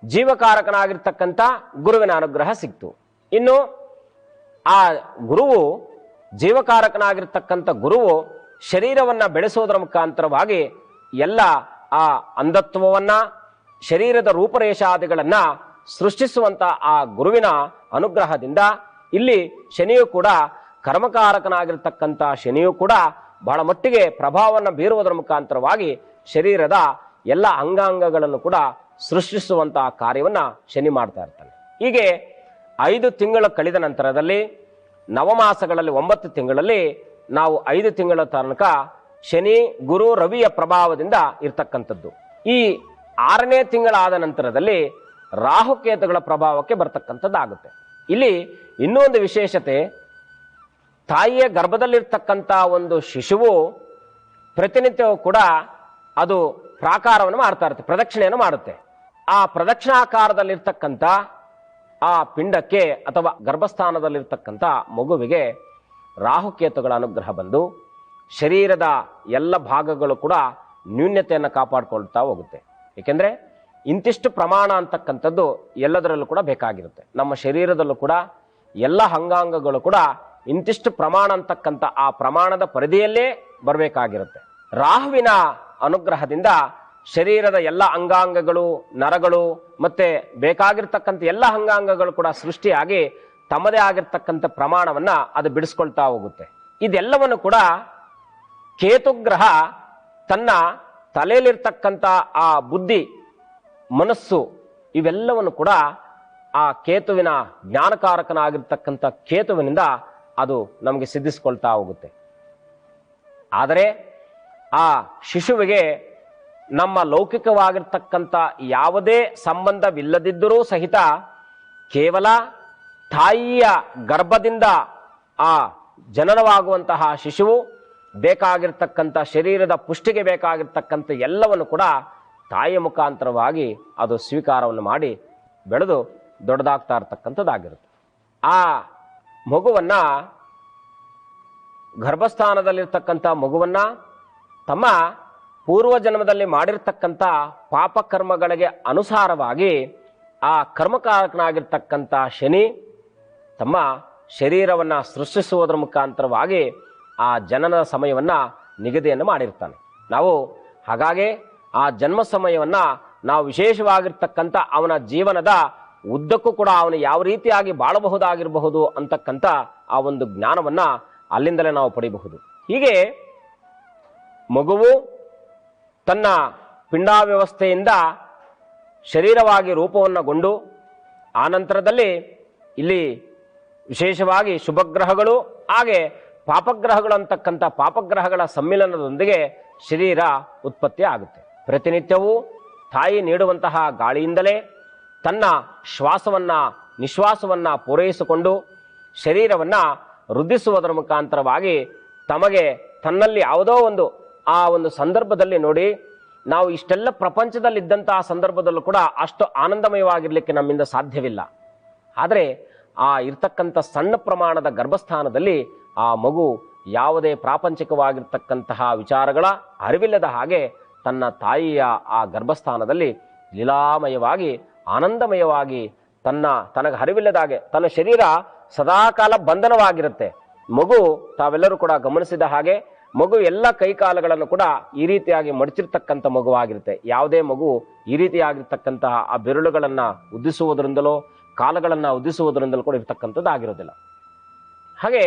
ಜೀವಕಾರಕನಾಗಿರ್ತಕ್ಕಂಥ ಗುರುವಿನ ಅನುಗ್ರಹ ಸಿಕ್ತು. ಇನ್ನು ಆ ಗುರುವು, ಜೀವಕಾರಕನಾಗಿರ್ತಕ್ಕಂಥ ಗುರುವು ಶರೀರವನ್ನ ಬೆಳೆಸೋದರ ಮುಖಾಂತರವಾಗಿ ಎಲ್ಲ ಆ ಅಂಧತ್ವವನ್ನ, ಶರೀರದ ರೂಪರೇಷಾದಿಗಳನ್ನ ಸೃಷ್ಟಿಸುವಂತ ಆ ಗುರುವಿನ ಅನುಗ್ರಹದಿಂದ ಇಲ್ಲಿ ಶನಿಯು ಕೂಡ ಕರ್ಮಕಾರಕನಾಗಿರ್ತಕ್ಕಂಥ ಶನಿಯು ಕೂಡ ಬಹಳ ಮಟ್ಟಿಗೆ ಪ್ರಭಾವವನ್ನು ಬೀರುವುದರ ಮುಖಾಂತರವಾಗಿ ಶರೀರದ ಎಲ್ಲ ಅಂಗಾಂಗಗಳನ್ನು ಕೂಡ ಸೃಷ್ಟಿಸುವಂತಹ ಕಾರ್ಯವನ್ನ ಶನಿ ಮಾಡ್ತಾ ಇರ್ತಾನೆ. ಹೀಗೆ 5 ತಿಂಗಳು ಕಳೆದ ನಂತರದಲ್ಲಿ ನವಮಾಸಗಳಲ್ಲಿ 9 ತಿಂಗಳಲ್ಲಿ ನಾವು 5 ತಿಂಗಳ ತನಕ ಶನಿ ಗುರು ರವಿಯ ಪ್ರಭಾವದಿಂದ ಇರ್ತಕ್ಕಂಥದ್ದು. ಈ 6ನೇ ತಿಂಗಳಾದ ನಂತರದಲ್ಲಿ ರಾಹುಕೇತುಗಳ ಪ್ರಭಾವಕ್ಕೆ ಬರ್ತಕ್ಕಂಥದ್ದಾಗುತ್ತೆ. ಇಲ್ಲಿ ಇನ್ನೂ ಒಂದು ವಿಶೇಷತೆ, ತಾಯಿಯ ಗರ್ಭದಲ್ಲಿರ್ತಕ್ಕಂಥ ಒಂದು ಶಿಶುವು ಪ್ರತಿನಿತ್ಯವೂ ಕೂಡ ಅದು ಪ್ರಾಕಾರವನ್ನು ಮಾಡ್ತಾ ಇರುತ್ತೆ, ಪ್ರದಕ್ಷಿಣೆಯನ್ನು ಮಾಡುತ್ತೆ. ಆ ಪ್ರದಕ್ಷಿಣಾಕಾರದಲ್ಲಿರ್ತಕ್ಕಂಥ ಆ ಪಿಂಡಕ್ಕೆ ಅಥವಾ ಗರ್ಭಸ್ಥಾನದಲ್ಲಿರ್ತಕ್ಕಂಥ ಮಗುವಿಗೆ ರಾಹುಕೇತುಗಳ ಅನುಗ್ರಹ ಬಂದು ಶರೀರದ ಎಲ್ಲ ಭಾಗಗಳು ಕೂಡ ನ್ಯೂನ್ಯತೆಯನ್ನು ಕಾಪಾಡಿಕೊಳ್ತಾ ಹೋಗುತ್ತೆ. ಏಕೆಂದರೆ ಇಂತಿಷ್ಟು ಪ್ರಮಾಣ ಅಂತಕ್ಕಂಥದ್ದು ಎಲ್ಲದರಲ್ಲೂ ಕೂಡ ಬೇಕಾಗಿರುತ್ತೆ. ನಮ್ಮ ಶರೀರದಲ್ಲೂ ಕೂಡ ಎಲ್ಲ ಅಂಗಾಂಗಗಳು ಕೂಡ ಇಂತಿಷ್ಟು ಪ್ರಮಾಣ ಅಂತಕ್ಕಂಥ ಆ ಪ್ರಮಾಣದ ಪರಿಧಿಯಲ್ಲೇ ಬರಬೇಕಾಗಿರುತ್ತೆ. ರಾಹುವಿನ ಅನುಗ್ರಹದಿಂದ ಶರೀರದ ಎಲ್ಲ ಅಂಗಾಂಗಗಳು, ನರಗಳು ಮತ್ತೆ ಬೇಕಾಗಿರ್ತಕ್ಕಂಥ ಎಲ್ಲ ಅಂಗಾಂಗಗಳು ಕೂಡ ಸೃಷ್ಟಿಯಾಗಿ ತಮ್ಮದೇ ಆಗಿರ್ತಕ್ಕಂಥ ಪ್ರಮಾಣವನ್ನ ಅದು ಬಿಡಿಸ್ಕೊಳ್ತಾ ಹೋಗುತ್ತೆ. ಇದೆಲ್ಲವನ್ನು ಕೂಡ ಕೇತುಗ್ರಹ ತನ್ನ ತಲೆಯಲ್ಲಿರ್ತಕ್ಕಂಥ ಆ ಬುದ್ಧಿ, ಮನಸ್ಸು ಇವೆಲ್ಲವನ್ನು ಕೂಡ ಆ ಕೇತುವಿನ ಜ್ಞಾನಕಾರಕನಾಗಿರ್ತಕ್ಕಂಥ ಕೇತುವಿನಿಂದ ಅದು ನಮಗೆ ಸಿದ್ಧಿಸ್ಕೊಳ್ತಾ ಹೋಗುತ್ತೆ. ಆದರೆ ಆ ಶಿಶುವಿಗೆ ನಮ್ಮ ಲೌಕಿಕವಾಗಿರ್ತಕ್ಕಂಥ ಯಾವುದೇ ಸಂಬಂಧವಿಲ್ಲದಿದ್ದರೂ ಸಹಿತ ಕೇವಲ ತಾಯಿಯ ಗರ್ಭದಿಂದ ಆ ಜನನವಾಗುವಂತಹ ಶಿಶುವು ಬೇಕಾಗಿರ್ತಕ್ಕಂಥ ಶರೀರದ ಪುಷ್ಟಿಗೆ ಬೇಕಾಗಿರ್ತಕ್ಕಂಥ ಎಲ್ಲವನ್ನು ಕೂಡ ತಾಯಿಯ ಮುಖಾಂತರವಾಗಿ ಅದು ಸ್ವೀಕಾರವನ್ನು ಮಾಡಿ ಬೆಳೆದು ದೊಡ್ಡದಾಗ್ತಾ ಇರ್ತಕ್ಕಂಥದ್ದಾಗಿರುತ್ತೆ. ಆ ಮಗುವನ್ನ, ಗರ್ಭಸ್ಥಾನದಲ್ಲಿರ್ತಕ್ಕಂಥ ಮಗುವನ್ನ ತಮ್ಮ ಪೂರ್ವ ಜನ್ಮದಲ್ಲಿ ಮಾಡಿರ್ತಕ್ಕಂಥ ಪಾಪಕರ್ಮಗಳಿಗೆ ಅನುಸಾರವಾಗಿ ಆ ಕರ್ಮಕಾರಕನಾಗಿರ್ತಕ್ಕಂಥ ಶನಿ ತಮ್ಮ ಶರೀರವನ್ನು ಸೃಷ್ಟಿಸುವುದರ ಮುಖಾಂತರವಾಗಿ ಆ ಜನನದ ಸಮಯವನ್ನ ನಿಗದಿಯನ್ನು ಮಾಡಿರ್ತಾನೆ. ನಾವು ಹಾಗಾಗಿ ಆ ಜನ್ಮ ಸಮಯವನ್ನ ನಾವು ವಿಶೇಷವಾಗಿರ್ತಕ್ಕಂಥ ಅವನ ಜೀವನದ ಉದ್ದಕ್ಕೂ ಕೂಡ ಅವನು ಯಾವ ರೀತಿಯಾಗಿ ಬಾಳಬಹುದಾಗಿರಬಹುದು ಅಂತಕ್ಕಂಥ ಆ ಒಂದು ಜ್ಞಾನವನ್ನ ಅಲ್ಲಿಂದಲೇ ನಾವು ಪಡಿಬಹುದು. ಹೀಗೆ ಮಗುವು ತನ್ನ ಪಿಂಡಾವ್ಯವಸ್ಥೆಯಿಂದ ಶರೀರವಾಗಿ ರೂಪವನ್ನಗೊಂಡು ಆನಂತರದಲ್ಲಿ ಇಲ್ಲಿ ವಿಶೇಷವಾಗಿ ಶುಭಗ್ರಹಗಳು ಹಾಗೆ ಪಾಪಗ್ರಹಗಳು ಅಂತಕ್ಕಂಥ ಪಾಪಗ್ರಹಗಳ ಸಮ್ಮಿಲನದೊಂದಿಗೆ ಶರೀರ ಉತ್ಪತ್ತಿ ಆಗುತ್ತೆ. ಪ್ರತಿನಿತ್ಯವೂ ತಾಯಿ ನೀಡುವಂತಹ ಗಾಳಿಯಿಂದಲೇ ತನ್ನ ಶ್ವಾಸವನ್ನ ನಿಶ್ವಾಸವನ್ನ ಪೂರೈಸಿಕೊಂಡು ಶರೀರವನ್ನ ವೃದ್ಧಿಸುವುದರ ಮುಖಾಂತರವಾಗಿ ತಮಗೆ ತನ್ನಲ್ಲಿ ಯಾವುದೋ ಆ ಒಂದು ಸಂದರ್ಭದಲ್ಲಿ ನೋಡಿ, ನಾವು ಇಷ್ಟೆಲ್ಲ ಪ್ರಪಂಚದಲ್ಲಿದ್ದಂತಹ ಸಂದರ್ಭದಲ್ಲೂ ಕೂಡ ಅಷ್ಟು ಆನಂದಮಯವಾಗಿರ್ಲಿಕ್ಕೆ ನಮ್ಮಿಂದ ಸಾಧ್ಯವಿಲ್ಲ. ಆದರೆ ಆ ಇರ್ತಕ್ಕಂಥ ಸಣ್ಣ ಪ್ರಮಾಣದ ಗರ್ಭಸ್ಥಾನದಲ್ಲಿ ಆ ಮಗು ಯಾವುದೇ ಪ್ರಾಪಂಚಿಕವಾಗಿರ್ತಕ್ಕಂತಹ ವಿಚಾರಗಳ ಅರಿವಿಲ್ಲದ ಹಾಗೆ ತನ್ನ ತಾಯಿಯ ಆ ಗರ್ಭಸ್ಥಾನದಲ್ಲಿ ಲೀಲಾಮಯವಾಗಿ ಆನಂದಮಯವಾಗಿ ತನಗೆ ಅರಿವಿಲ್ಲದ ಹಾಗೆ ತನ್ನ ಶರೀರ ಸದಾಕಾಲ ಬಂಧನವಾಗಿರುತ್ತೆ. ಮಗು ತಾವೆಲ್ಲರೂ ಕೂಡ ಗಮನಿಸಿದ ಹಾಗೆ ಮಗು ಎಲ್ಲ ಕೈಕಾಲಗಳನ್ನು ಕೂಡ ಈ ರೀತಿಯಾಗಿ ಮಡಚಿರ್ತಕ್ಕಂಥ ಮಗುವಾಗಿರುತ್ತೆ. ಯಾವುದೇ ಮಗು ಈ ರೀತಿಯಾಗಿರ್ತಕ್ಕಂತಹ ಆ ಬೆರಳುಗಳನ್ನ ಉದ್ದಿಸುವುದರಿಂದಲೋ ಕಾಲಗಳನ್ನ ಉದ್ದಿಸುವುದರಿಂದಲೂ ಕೂಡ ಇರ್ತಕ್ಕಂಥದ್ದಾಗಿರೋದಿಲ್ಲ. ಹಾಗೆ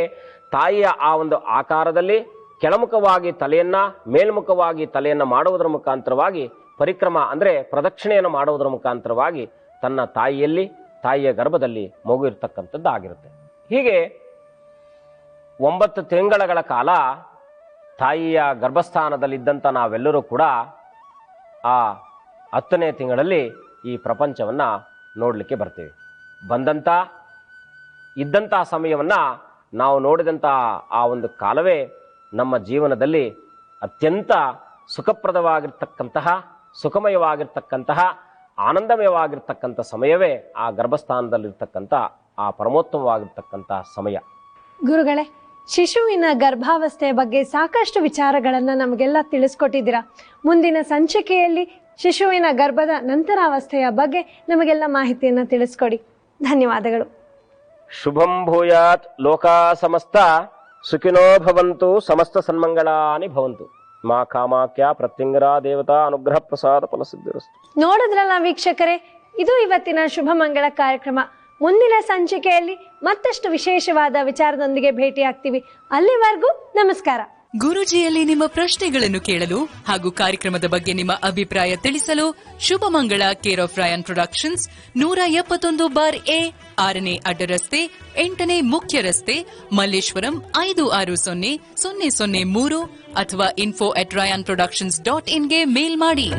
ತಾಯಿಯ ಆ ಒಂದು ಆಕಾರದಲ್ಲಿ ಕೆಳಮುಖವಾಗಿ ತಲೆಯನ್ನ ಮೇಲ್ಮುಖವಾಗಿ ತಲೆಯನ್ನ ಮಾಡುವುದರ ಮುಖಾಂತರವಾಗಿ ಪರಿಕ್ರಮ ಅಂದ್ರೆ ಪ್ರದಕ್ಷಿಣೆಯನ್ನು ಮಾಡುವುದರ ಮುಖಾಂತರವಾಗಿ ತನ್ನ ತಾಯಿಯ ಗರ್ಭದಲ್ಲಿ ಮಗು ಇರ್ತಕ್ಕಂಥದ್ದಾಗಿರುತ್ತೆ. ಹೀಗೆ 9 ತಿಂಗಳ ಕಾಲ ತಾಯಿಯ ಗರ್ಭಸ್ಥಾನದಲ್ಲಿದ್ದಂಥ ನಾವೆಲ್ಲರೂ ಕೂಡ ಆ 10ನೇ ತಿಂಗಳಲ್ಲಿ ಈ ಪ್ರಪಂಚವನ್ನ ನೋಡಲಿಕ್ಕೆ ಬರ್ತೀವಿ. ಇದ್ದಂಥ ಸಮಯವನ್ನ ನಾವು ನೋಡಿದಂಥ ಆ ಒಂದು ಕಾಲವೇ ನಮ್ಮ ಜೀವನದಲ್ಲಿ ಅತ್ಯಂತ ಸುಖಪ್ರದವಾಗಿರ್ತಕ್ಕಂತಹ ಸುಖಮಯವಾಗಿರ್ತಕ್ಕಂತಹ ಆನಂದಮಯವಾಗಿರ್ತಕ್ಕಂಥ ಸಮಯವೇ ಆ ಗರ್ಭಸ್ಥಾನದಲ್ಲಿರ್ತಕ್ಕಂಥ ಆ ಪರಮೋತ್ತಮವಾಗಿರ್ತಕ್ಕಂಥ ಸಮಯ. ಗುರುಗಳೇ, ಶಿಶುವಿನ ಗರ್ಭಾವಸ್ಥೆಯ ಬಗ್ಗೆ ಸಾಕಷ್ಟು ವಿಚಾರಗಳನ್ನು ನಮಗೆಲ್ಲ ತಿಳಿಸ್ಕೊಟ್ಟಿದ್ದೀರಾ. ಮುಂದಿನ ಸಂಚಿಕೆಯಲ್ಲಿ ಶಿಶುವಿನ ಗರ್ಭದ ನಂತರಾವಸ್ಥೆಯ ಬಗ್ಗೆ ನಮಗೆಲ್ಲ ಮಾಹಿತಿಯನ್ನು ತಿಳಿಸ್ಕೊಡಿ. ಧನ್ಯವಾದಗಳು. ಶುಭಂ ಭೂಯಾತ್ ಲೋಕಾ ಸಮಸ್ತ ಸುಖಿನೋ ಭವಂತು ಸಮಸ್ತ ಸನ್ಮಂಗಳಾನಿ ಭವಂತು. ಮಾ ಕಾಮಾಖ್ಯ ಪ್ರತ್ಯಂಗರ ದೇವತಾ ಅನುಗ್ರಹ ಪ್ರಸಾದ ಫಲಸಿದ್ಧಿರಸ್ತು. ನೋಡಿದ್ರಲ್ಲ ವೀಕ್ಷಕರೇ, ಇದು ಇವತ್ತಿನ ಶುಭ ಮಂಗಳ ಕಾರ್ಯಕ್ರಮ. ಮುಂದಿನ ಸಂಚಿಕೆಯಲ್ಲಿ ಮತ್ತಷ್ಟು ವಿಶೇಷವಾದ ವಿಚಾರದೊಂದಿಗೆ ಭೇಟಿಯಾಗ್ತೀವಿ. ಅಲ್ಲಿವರೆಗೂ ನಮಸ್ಕಾರ. ಗುರೂಜಿಯಲ್ಲಿ ನಿಮ್ಮ ಪ್ರಶ್ನೆಗಳನ್ನು ಕೇಳಲು ಹಾಗೂ ಕಾರ್ಯಕ್ರಮದ ಬಗ್ಗೆ ನಿಮ್ಮ ಅಭಿಪ್ರಾಯ ತಿಳಿಸಲು Shubhamangala care of Rayan productions 171/A 6ನೇ ಅಡ್ಡರಸ್ತೆ 8ನೇ ಮುಖ್ಯ ರಸ್ತೆ ಮಲ್ಲೇಶ್ವರಂ 560003 ಅಥವಾ info@rayanproductions.in ಗೆ ಮೇಲ್ ಮಾಡಿ.